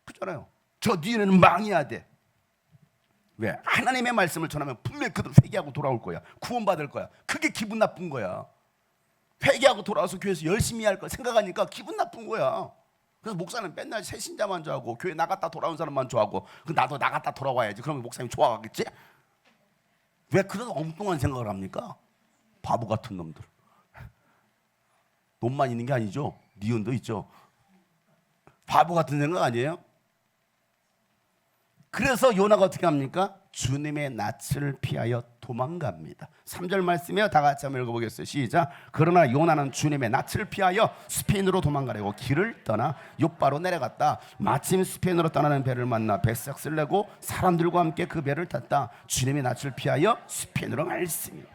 그렇잖아요. 저 뒤에는 망해야 돼. 왜? 하나님의 말씀을 전하면 분명히 그들 회개하고 돌아올 거야. 구원받을 거야. 그게 기분 나쁜 거야. 회개하고 돌아와서 교회에서 열심히 할 거 생각하니까 기분 나쁜 거야. 그래서 목사는 맨날 새신자만 좋아하고 교회 나갔다 돌아온 사람만 좋아하고 나도 나갔다 돌아와야지. 그러면 목사님 좋아하겠지? 왜 그런 엉뚱한 생각을 합니까? 바보 같은 놈들. 돈만 있는 게 아니죠. 니은도 있죠. 바보 같은 생각 아니에요? 그래서 요나가 어떻게 합니까? 주님의 낯을 피하여 도망갑니다. 3절 말씀이요. 다 같이 한번 읽어보겠어요. 시작. 그러나 요나는 주님의 낯을 피하여 스페인으로 도망가려고 길을 떠나 욥바로 내려갔다. 마침 스페인으로 떠나는 배를 만나 배삭을 내고 사람들과 함께 그 배를 탔다. 주님의 낯을 피하여 스페인으로 갔습니다.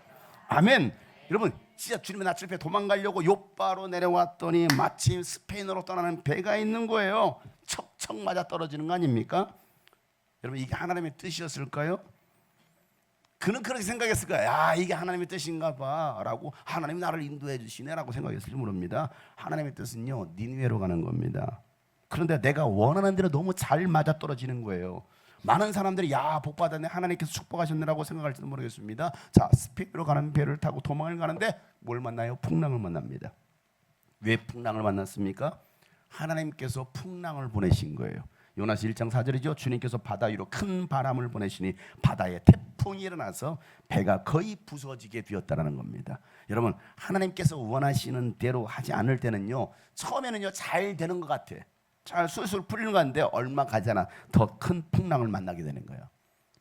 아멘. 여러분 진짜 주님의 낯을 피해 도망가려고 욥바로 내려왔더니 마침 스페인으로 떠나는 배가 있는 거예요. 척척 맞아 떨어지는 거 아닙니까? 여러분 이게 하나님의 뜻이었을까요? 그는 그렇게 생각했을 거야. 야, 이게 하나님의 뜻인가 봐 라고 하나님이 나를 인도해 주시네 라고 생각했을지 모릅니다. 하나님의 뜻은요 니느웨로 가는 겁니다. 그런데 내가 원하는 대로 너무 잘 맞아 떨어지는 거예요. 많은 사람들이 야, 복 받았네, 하나님께서 축복하셨네라고 생각할지도 모르겠습니다. 자, 스페인으로 가는 배를 타고 도망을 가는데 뭘 만나요? 풍랑을 만납니다. 왜 풍랑을 만났습니까? 하나님께서 풍랑을 보내신 거예요. 요나서 1장 4절이죠. 주님께서 바다 위로 큰 바람을 보내시니 바다에 태풍이 일어나서 배가 거의 부서지게 되었다는 겁니다. 여러분 하나님께서 원하시는 대로 하지 않을 때는요 처음에는요 잘 되는 것 같아. 잘 술술 풀리는 것 같은데 얼마 가지 않아 더 큰 풍랑을 만나게 되는 거예요.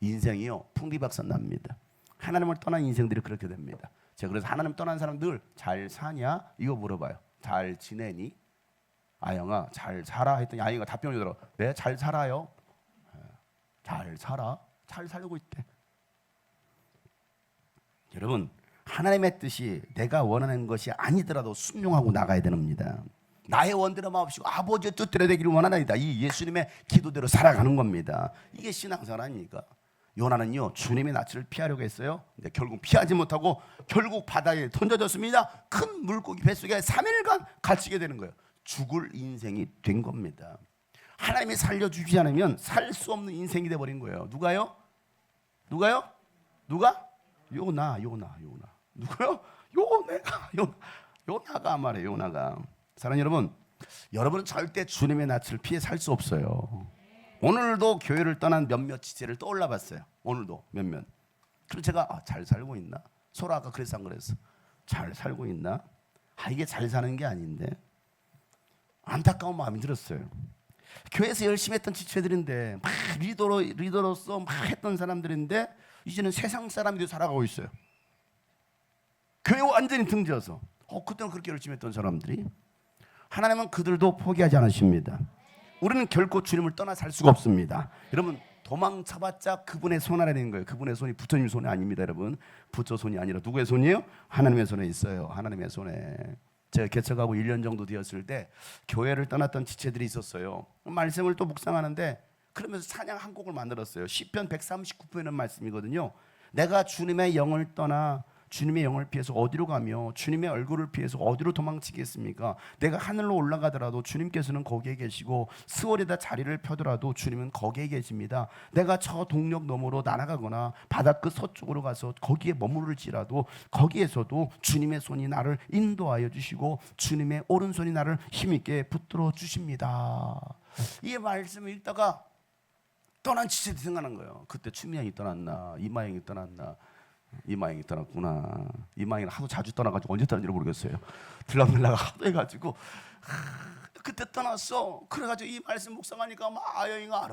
인생이요 풍비박산 납니다. 하나님을 떠난 인생들이 그렇게 됩니다. 제가 그래서 하나님 떠난 사람들 잘 사냐 이거 물어봐요. 잘 지내니? 아영아 잘 살아 했더니 아영이가 답변을 주더라고. 네 잘 살아요. 잘 살아. 잘 살고 있대. 여러분 하나님의 뜻이 내가 원하는 것이 아니더라도 순종하고 나가야 됩니다. 나의 원대로 마옵시고 아버지의 뜻대로 되기를 원하나이다. 이 예수님의 기도대로 살아가는 겁니다. 이게 신앙생활 아닙니까? 요나는요 주님의 낯을 피하려고 했어요. 근데 결국 피하지 못하고 결국 바다에 던져졌습니다. 큰 물고기 뱃속에 3일간 갇히게 되는 거예요. 죽을 인생이 된 겁니다. 하나님이 살려주지 않으면 살 수 없는 인생이 돼버린 거예요. 누가요? 누가? 요나. 누구요? 요나가 말이에요. 요나가. 사랑하는 여러분, 여러분은 절대 주님의 낯을 피해 살 수 없어요. 오늘도 교회를 떠난 몇몇 지체를 떠올라 봤어요. 오늘도 몇몇. 그래서 제가 잘 살고 있나? 서로 아까 그래서 안 그랬어. 잘 살고 있나? 이게 잘 사는 게 아닌데. 안타까운 마음이 들었어요. 교회에서 열심히 했던 지체들인데 막 리더로서 막 했던 사람들인데 이제는 세상 사람들이 살아가고 있어요. 교회 완전히 등져서 그때는 그렇게 열심히 했던 사람들이 하나님은 그들도 포기하지 않으십니다. 우리는 결코 주님을 떠나 살 수가 없습니다. 여러분 도망쳐봤자 그분의 손 아래에 있는 거예요. 그분의 손이 부처님 손이 아닙니다. 여러분 부처 손이 아니라 누구의 손이에요? 하나님의 손에 있어요. 하나님의 손에. 제가 개척하고 1년 정도 되었을 때 교회를 떠났던 지체들이 있었어요. 말씀을 또 묵상하는데 그러면서 찬양 한 곡을 만들었어요. 시편 139편의 말씀이거든요. 내가 주님의 영을 떠나 주님의 영을 피해서 어디로 가며 주님의 얼굴을 피해서 어디로 도망치겠습니까? 내가 하늘로 올라가더라도 주님께서는 거기에 계시고 스월에다 자리를 펴더라도 주님은 거기에 계십니다. 내가 저 동력 너머로 날아가거나 바닷끝 서쪽으로 가서 거기에 머무를지라도 거기에서도 주님의 손이 나를 인도하여 주시고 주님의 오른손이 나를 힘있게 붙들어 주십니다. 이 말씀을 읽다가 떠난 지체들이 생각난 거예요. 그때 추미양이 떠났나 이마영이 떠났나. 이마영이 떠났구나. 이마영이 하도 자주 떠나가지고 언제 떠났는지 모르겠어요. 들락날락 하도 해가지고 그때 떠났어. 그래가지고 이 말씀 묵상하니까 막 아영이가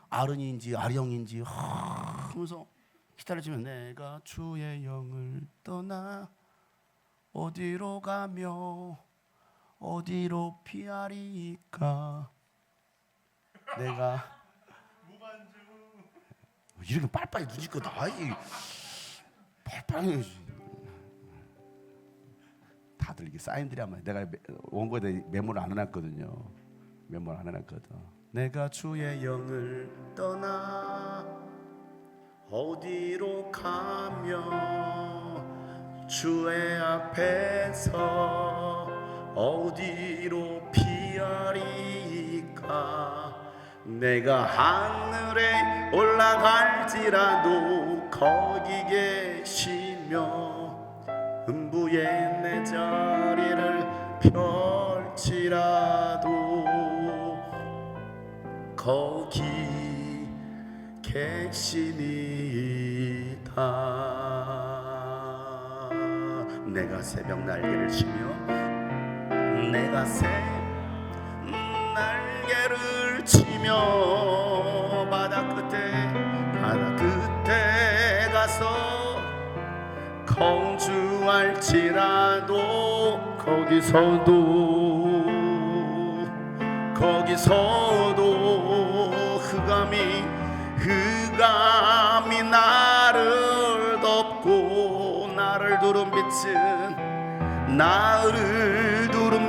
아른인지 아령인지 하면서 기다려주면 내가 주의 영을 떠나 어디로 가며 어디로 피하리까 내가 이렇게 빨리빨리 눈치껏 나와야지. 빨리빨리 다들 이게 사인들이 아마 내가 원고에 메모를 안 해놨거든요. 메모를 안 해놨거든. 내가 주의 영을 떠나 어디로 가며 주의 앞에서 어디로 피하리까. 내가 하늘에 올라갈지라도 거기 계시며 음부에 내 자리를 펼치라도 거기 계시니이다. 내가 새벽 날개를 치며 내가 날개를 치며 바다 끝에 가서 거주할지라도 거기서도 흑암이 나를 덮고 나를 두른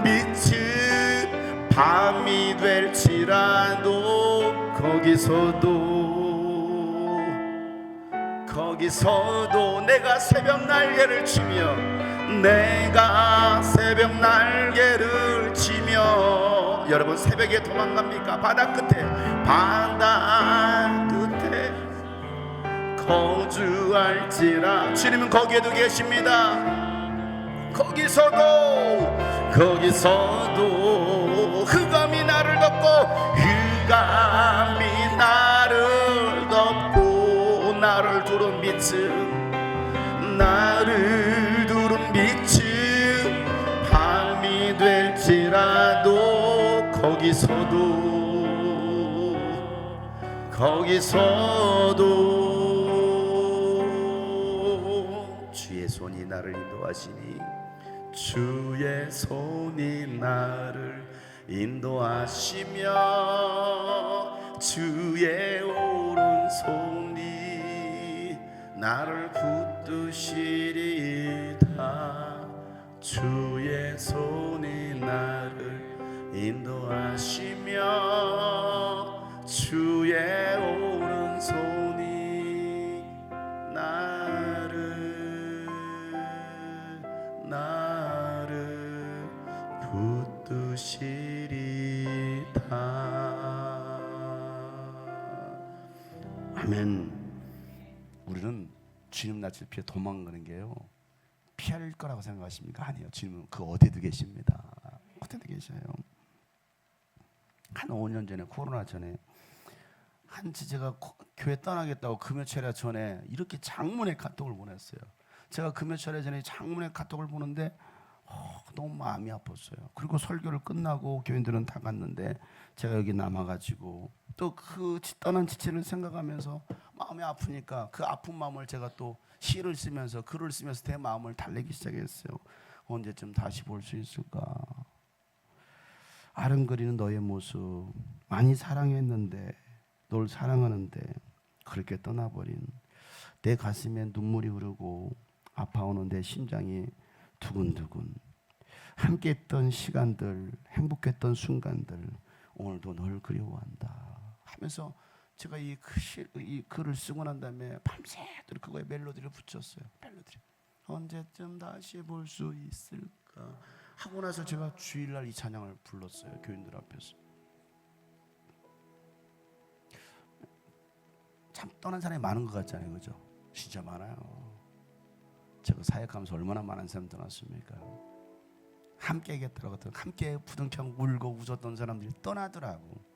빛은 밤이 될지라도 거기서도 내가 새벽 날개를 치며 여러분 새벽에 도망갑니까? 바다 끝에 거주할지라. 주님은 거기에도 계십니다. 거기서도 흑암이 나를 덮고 나를 두른 빛은 밤이 될지라도 거기서도 주의 손이 나를 인도하시니 주의 손이 나를 인도하시며 주의 오른손이 나를 붙드시리다. 주의 손이 나를 인도하시며 주의 오른손이 나를 붙드시리다. 아멘. 우리는 주님 낯을 피해 도망가는 게요, 피할 거라고 생각하십니까? 아니에요. 주님은 그 어디에도 계십니다. 어디에도 계셔요. 한 5년 전에, 코로나 전에 한 지제가 교회 떠나겠다고 금요철에 전에 이렇게 장문의 카톡을 보냈어요. 제가 금요철에 전에 장문의 카톡을 보는데 너무 마음이 아팠어요. 그리고 설교를 끝나고 교인들은 다 갔는데 제가 여기 남아가지고 또 그 떠난 지체를 생각하면서 마음이 아프니까 그 아픈 마음을 제가 또 시를 쓰면서 글을 쓰면서 제 마음을 달래기 시작했어요. 언제쯤 다시 볼 수 있을까? 아른거리는 너의 모습, 많이 사랑했는데, 널 사랑하는데 그렇게 떠나버린, 내 가슴에 눈물이 흐르고 아파오는 내 심장이 두근두근. 함께했던 시간들, 행복했던 순간들, 오늘도 널 그리워한다 하면서 제가 이 글을 쓰고 난 다음에 밤새도록 그거에 멜로디를 붙였어요. 멜로디. 언제쯤 다시 볼 수 있을까 하고 나서 제가 주일날 이 찬양을 불렀어요. 교인들 앞에서. 참 떠난 사람이 많은 것 같잖아요, 그죠? 진짜 많아요. 제가 사역하면서 얼마나 많은 사람 떠났습니까? 함께 얘기했더라고요. 함께 부둥켜 울고 웃었던 사람들이 떠나더라고.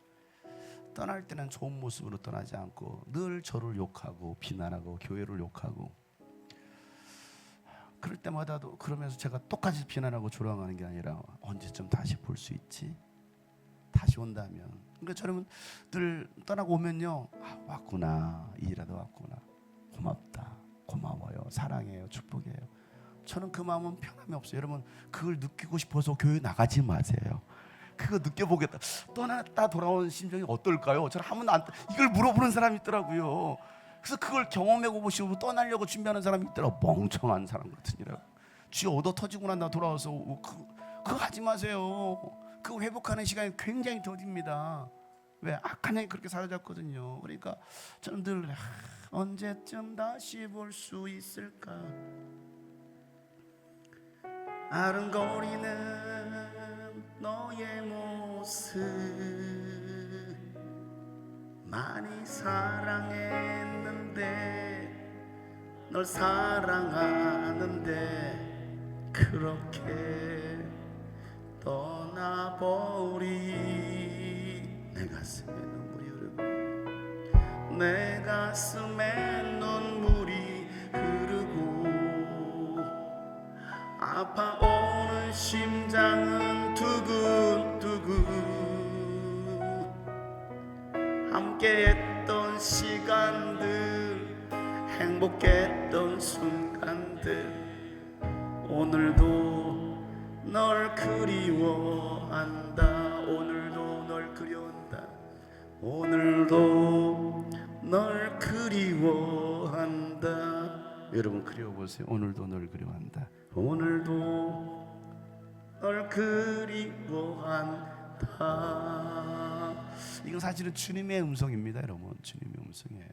떠날 때는 좋은 모습으로 떠나지 않고 늘 저를 욕하고 비난하고 교회를 욕하고, 그럴 때마다도 그러면서 제가 똑같이 비난하고 조롱하는 게 아니라 언제쯤 다시 볼 수 있지? 다시 온다면. 그러니까 저는 늘 떠나고 오면요, 왔구나, 이라도 왔구나, 고맙다, 고마워요, 사랑해요, 축복해요. 저는 그 마음은 편함이 없어요. 여러분, 그걸 느끼고 싶어서 교회 나가지 마세요. 그거 느껴보겠다, 떠났다 돌아온 심정이 어떨까요? 저는 한 번도 이걸 물어보는 사람이 있더라고요. 그래서 그걸 경험해보시고 떠나려고 준비하는 사람이 있더라고요. 멍청한 사람 같으니라고. 쥐 얻어 터지고 난 다음에 돌아와서 그거 하지 마세요. 그거 회복하는 시간이 굉장히 더딥니다. 왜 악한 영이 그렇게 사로잡거든요. 그러니까 저는 늘 언제쯤 다시 볼 수 있을까? 아른거리는 너의 모습 많이 사랑했는데 널 사랑하는데 그렇게 떠나버린 내 가슴에 눈물이 흐르고 내 가슴에 눈물이 흐르고 아파오는 심장은 두근두근 함께했던 시간들 행복했던 순간들 오늘도 널 그리워한다. 오늘도 널 그리워한다. 오늘도 널 그리워한다. 여러분 그리워보세요. 오늘도 널 그리워한다. 오늘도 널 그리워한다. 이건 사실은 주님의 음성입니다. 여러분 주님의 음성이에요.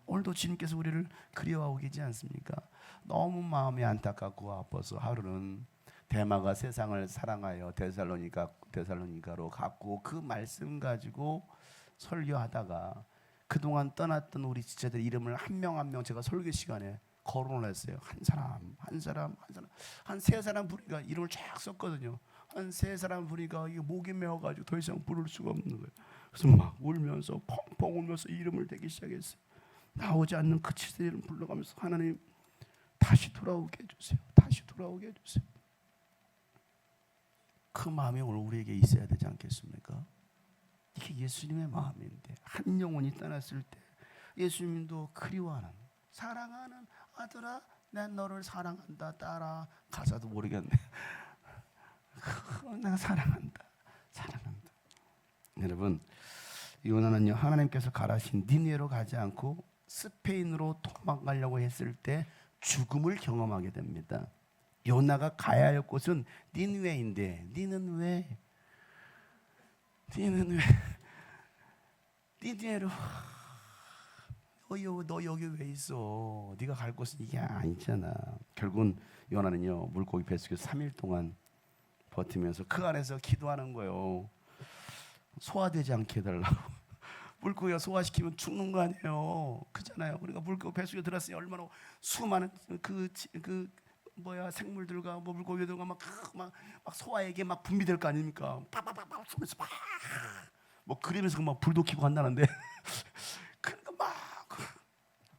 오늘도 주님께서 우리를 그리워하고 계시지 않습니까? 너무 마음이 안타깝고 아파서 하루는 데마가 세상을 사랑하여 데살로니가로 갔고 그 말씀 가지고 설교하다가 그동안 떠났던 우리 지체들 이름을 한 명 한 명 제가 설교 시간에 거론을 했어요. 한 사람 한 세 사람 부르니까 이름을 쫙 썼거든요. 한 세 사람 부르니까 이게 목이 메어가지고 더 이상 부를 수가 없는 거예요. 그래서 막 울면서 펑펑 울면서 이름을 대기 시작했어요. 나오지 않는 그 지체들 이름 불러가면서 하나님 다시 돌아오게 해주세요. 다시 돌아오게 해주세요. 그 마음이 오늘 우리에게 있어야 되지 않겠습니까? 이게 예수님의 마음인데 한 영혼이 떠났을 때 예수님도 그리워하는 사랑하는 아들아 난 너를 사랑한다. 딸아 가사도 모르겠네. 내가 사랑한다. 여러분 요나는요 하나님께서 가라신 니느웨로 가지 않고 스페인으로 도망가려고 했을 때 죽음을 경험하게 됩니다. 요나가 가야 할 곳은 니느웨인데 니느웨로 너 여기 왜 있어? 네가 갈 곳은 이게 아니잖아. 결국은 요나는요 물고기 뱃속에서 3일 동안 버티면서 그 안에서 기도하는 거예요. 소화되지 않게 해달라고. 물고기가 소화시키면 죽는 거 아니에요. 그잖아요. 그러니까 물고기 뱃속에 들어갔으니 얼마나 수많은 생물들과 물고기들과 막 소화액에 막 분비될 거 아닙니까? 팍팍팍 쏘면서 막 그러면서 막 불도 켜고 한다는데 그러니까 막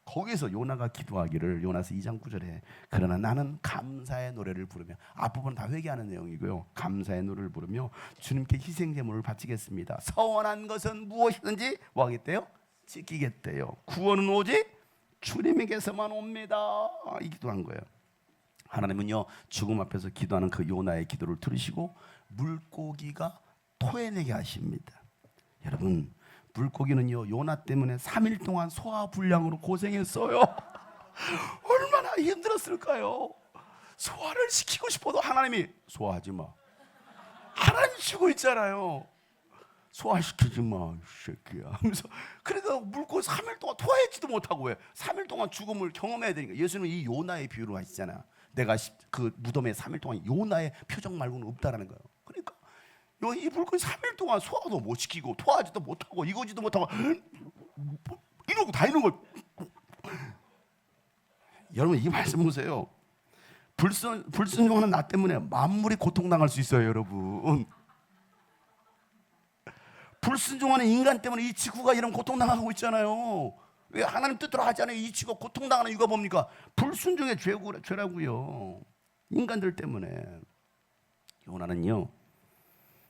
거기서 요나가 기도하기를 요나서 2장 9절에 그러나 나는 감사의 노래를 부르며 앞부분 다 회개하는 내용이고요. 감사의 노래를 부르며 주님께 희생 제물을 바치겠습니다. 서원한 것은 무엇이든지 뭐 하겠대요? 지키겠대요. 구원은 오직 주님에게서만 옵니다. 이 기도한 거예요. 하나님은요 죽음 앞에서 기도하는 그 요나의 기도를 들으시고 물고기가 토해내게 하십니다. 여러분 물고기는요 요나 때문에 3일 동안 소화불량으로 고생했어요. 얼마나 힘들었을까요? 소화를 시키고 싶어도 하나님이 소화하지 마. 하나님 쉬고 있잖아요. 소화시키지 마, 이 새끼야 하면서 그러니까 물고기 3일 동안 토해지도 못하고 왜 3일 동안 죽음을 경험해야 되니까 예수님은 이 요나의 비유로 하시잖아. 내가 그 무덤에 3일 동안 요나의 표정 말고는 없다라는 거예요. 그러니까 이 물고기 3일 동안 소화도 못 시키고 토하지도 못하고 이거지도 못하고 이러고 다니는 걸. 여러분 이 말씀 보세요. 불순종하는 나 때문에 만물이 고통당할 수 있어요. 여러분 불순종하는 인간 때문에 이 지구가 이런 고통당하고 있잖아요. 왜 하나님 뜻대로 하지 않아요? 이 지구가 고통당하는 이유가 뭡니까? 불순종의 죄라고요. 인간들 때문에. 요나는요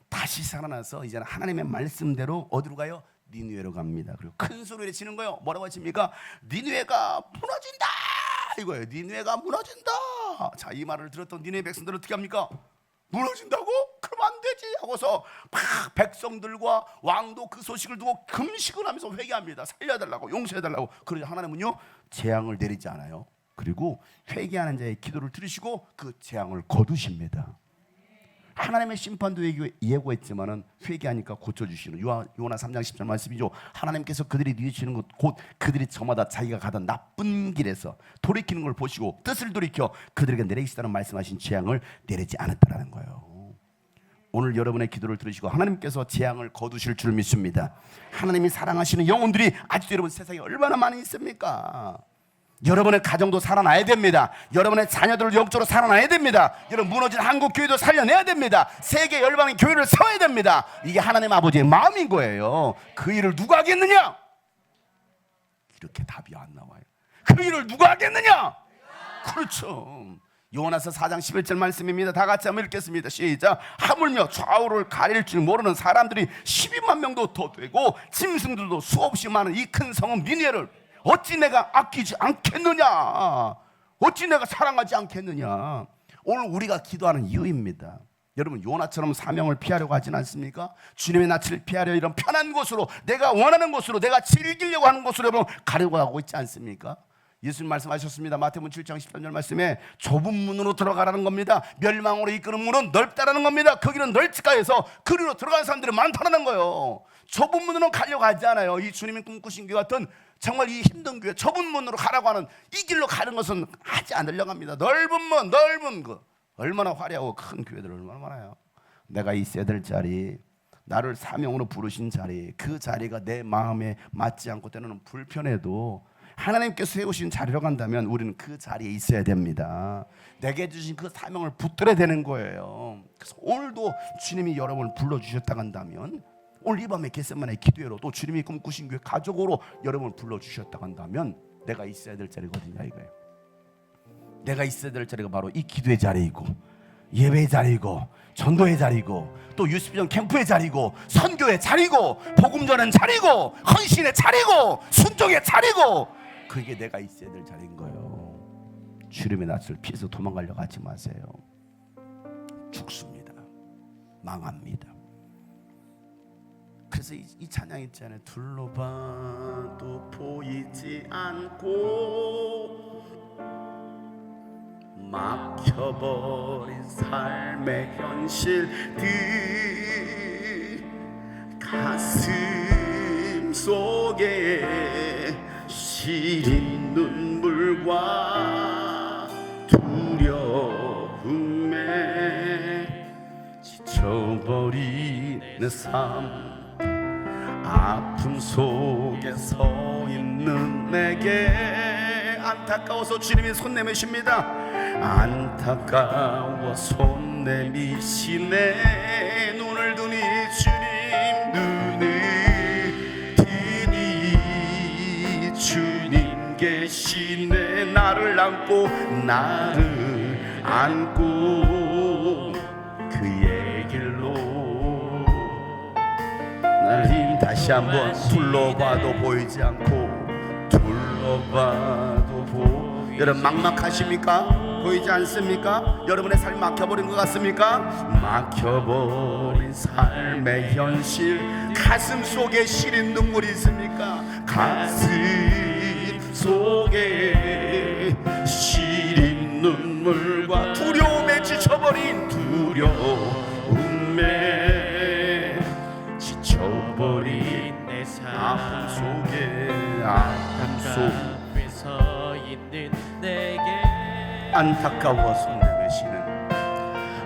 다시 살아나서 이제는 하나님의 말씀대로 어디로 가요? 니느웨로 갑니다. 그리고 큰 소리를 치는 거예요. 뭐라고 하십니까? 니느웨가 무너진다 이거예요. 니느웨가 무너진다. 자, 이 말을 들었던 니느웨 백성들은 어떻게 합니까? 무너진다고? 그럼 안 되지 하고서 막 백성들과 왕도 그 소식을 두고 금식을 하면서 회개합니다. 살려달라고 용서해달라고. 그러자 하나님은요 재앙을 내리지 않아요. 그리고 회개하는 자의 기도를 들으시고 그 재앙을 거두십니다. 하나님의 심판도 예고했지만은 회개하니까 고쳐주시는 요나 3장 10절 말씀이죠. 하나님께서 그들이 뉘우치는 것 곧 그들이 저마다 자기가 가던 나쁜 길에서 돌이키는 걸 보시고 뜻을 돌이켜 그들에게 내리시다는 말씀하신 재앙을 내리지 않았다라는 거예요. 오늘 여러분의 기도를 들으시고 하나님께서 재앙을 거두실 줄 믿습니다. 하나님이 사랑하시는 영혼들이 아직도 여러분 세상에 얼마나 많이 있습니까? 여러분의 가정도 살아나야 됩니다. 여러분의 자녀들을 영적으로 살아나야 됩니다. 여러분 무너진 한국교회도 살려내야 됩니다. 세계 열방의 교회를 세워야 됩니다. 이게 하나님 아버지의 마음인 거예요. 그 일을 누가 하겠느냐? 이렇게 답이 안 나와요. 그 일을 누가 하겠느냐? 그렇죠. 요나서 4장 11절 말씀입니다. 다 같이 한번 읽겠습니다. 시작. 하물며 좌우를 가릴 줄 모르는 사람들이 12만 명도 더 되고 짐승들도 수없이 많은 이 큰 성은 니느웨를 어찌 내가 아끼지 않겠느냐? 어찌 내가 사랑하지 않겠느냐? 오늘 우리가 기도하는 이유입니다. 여러분 요나처럼 사명을 피하려고 하진 않습니까? 주님의 낯을 피하려 이런 편한 곳으로, 내가 원하는 곳으로, 내가 즐기려고 하는 곳으로 여러분 가려고 하고 있지 않습니까? 예수님 말씀하셨습니다. 마태복음 7장 13절 말씀에 좁은 문으로 들어가라는 겁니다. 멸망으로 이끄는 문은 넓다라는 겁니다. 거기는 널찍하 해서 그리로 들어가는 사람들이 많다라는 거예요. 좁은 문으로 가려고 하지 않아요. 이 주님이 꿈꾸신 교회 같은 정말 이 힘든 교회, 좁은 문으로 가라고 하는 이 길로 가는 것은 하지 않으려고 합니다. 넓은 문, 넓은 그 얼마나 화려하고 큰 교회들 얼마나 많아요. 내가 있어야 될 자리, 나를 사명으로 부르신 자리, 그 자리가 내 마음에 맞지 않고 때로는 불편해도 하나님께서 세우신 자리로 간다면 우리는 그 자리에 있어야 됩니다. 내게 주신 그 사명을 붙들어야 되는 거예요. 그래서 오늘도 주님이 여러분을 불러주셨다 한다면, 오늘 이 밤에 겟세마네 기도회로 또 주님이 꿈꾸신 교회 가족으로 여러분을 불러주셨다 한다면 내가 있어야 될 자리가 어디냐 이거예요. 내가 있어야 될 자리가 바로 이 기도의 자리이고 예배의 자리이고 전도의 자리이고 또 유스비전 캠프의 자리고 선교의 자리고 복음 전하는 자리고 헌신의 자리고 순종의 자리고, 그게 내가 있어야 될 자리인 거예요. 주님의 낯을 피해서 도망가려고 하지 마세요. 죽습니다. 망합니다. 그래서 이 찬양 있잖아요. 둘러봐도 보이지 않고 막혀버린 삶의 현실들, 가슴 속에 시린 눈물과 두려움에 지쳐버린 내 삶, 아픔 속에 서 있는 내게 안타까워서 주님이 손 내미십니다. 안타까워 손 내미시네. 눈을 드니 주님, 눈을 드니 주님 계시네. 나를 안고 그의 길로 나를 다시 한번 둘러봐도 보이지 않고, 둘러봐도 여러분 막막하십니까? 보이지 않습니까? 여러분의 삶이 막혀버린 것 같습니까? 막혀버린 삶의 현실, 가슴 속에 시린 눈물이 있습니까? 가슴 속에 시린 눈물과 두려움에 지쳐버린 두려움에 지쳐버린 내 삶, 아픔 속에 서 있는 내게 안타까워 손 내미시는,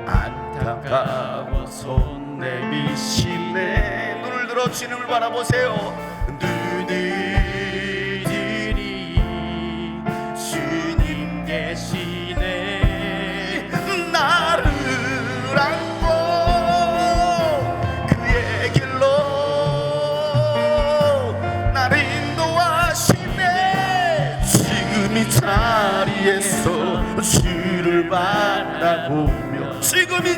안타까워 손 내미시네. 눈을 들어 주님을 바라보세요. 눈을 들이 주님 계시네. 나를 안고 그의 길로 나를 인도하시네. 지금 이 자리에서 주를 바라보며, 지금 이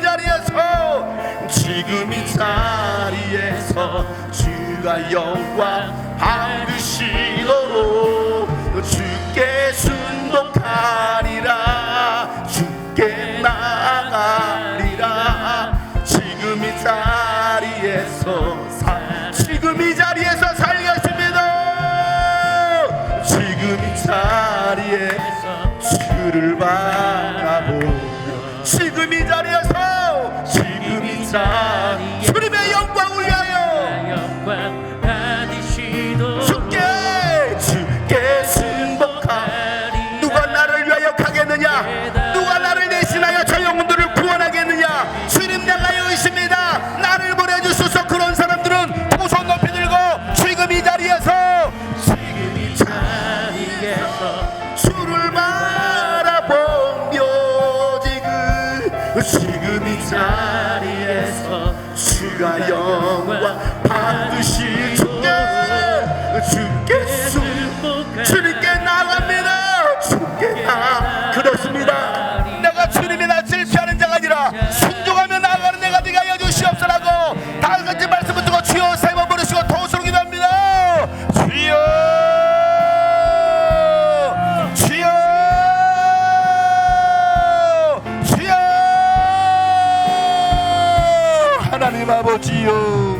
자리에서 주가 영광 받으시도록 주께 순복하리라, 주께 나가리라. 지금 이 자리에서 살겠습니다. 지금 이 자리에서 주를 바라보며, 지금 이 자리에서 자리에서 주가 영광 받으시 주께 주님께 나갑니다. 주께 그렇습니다. 내가 주님이 나 질투하는 자가 아니라 순종하며 나아가는 내가 네가 하여 주시옵소라고 다 같이 말씀을 듣고 주여 세 번 부르시고 통수로 기도합니다. 주여 주여 주여 하나님 아버지요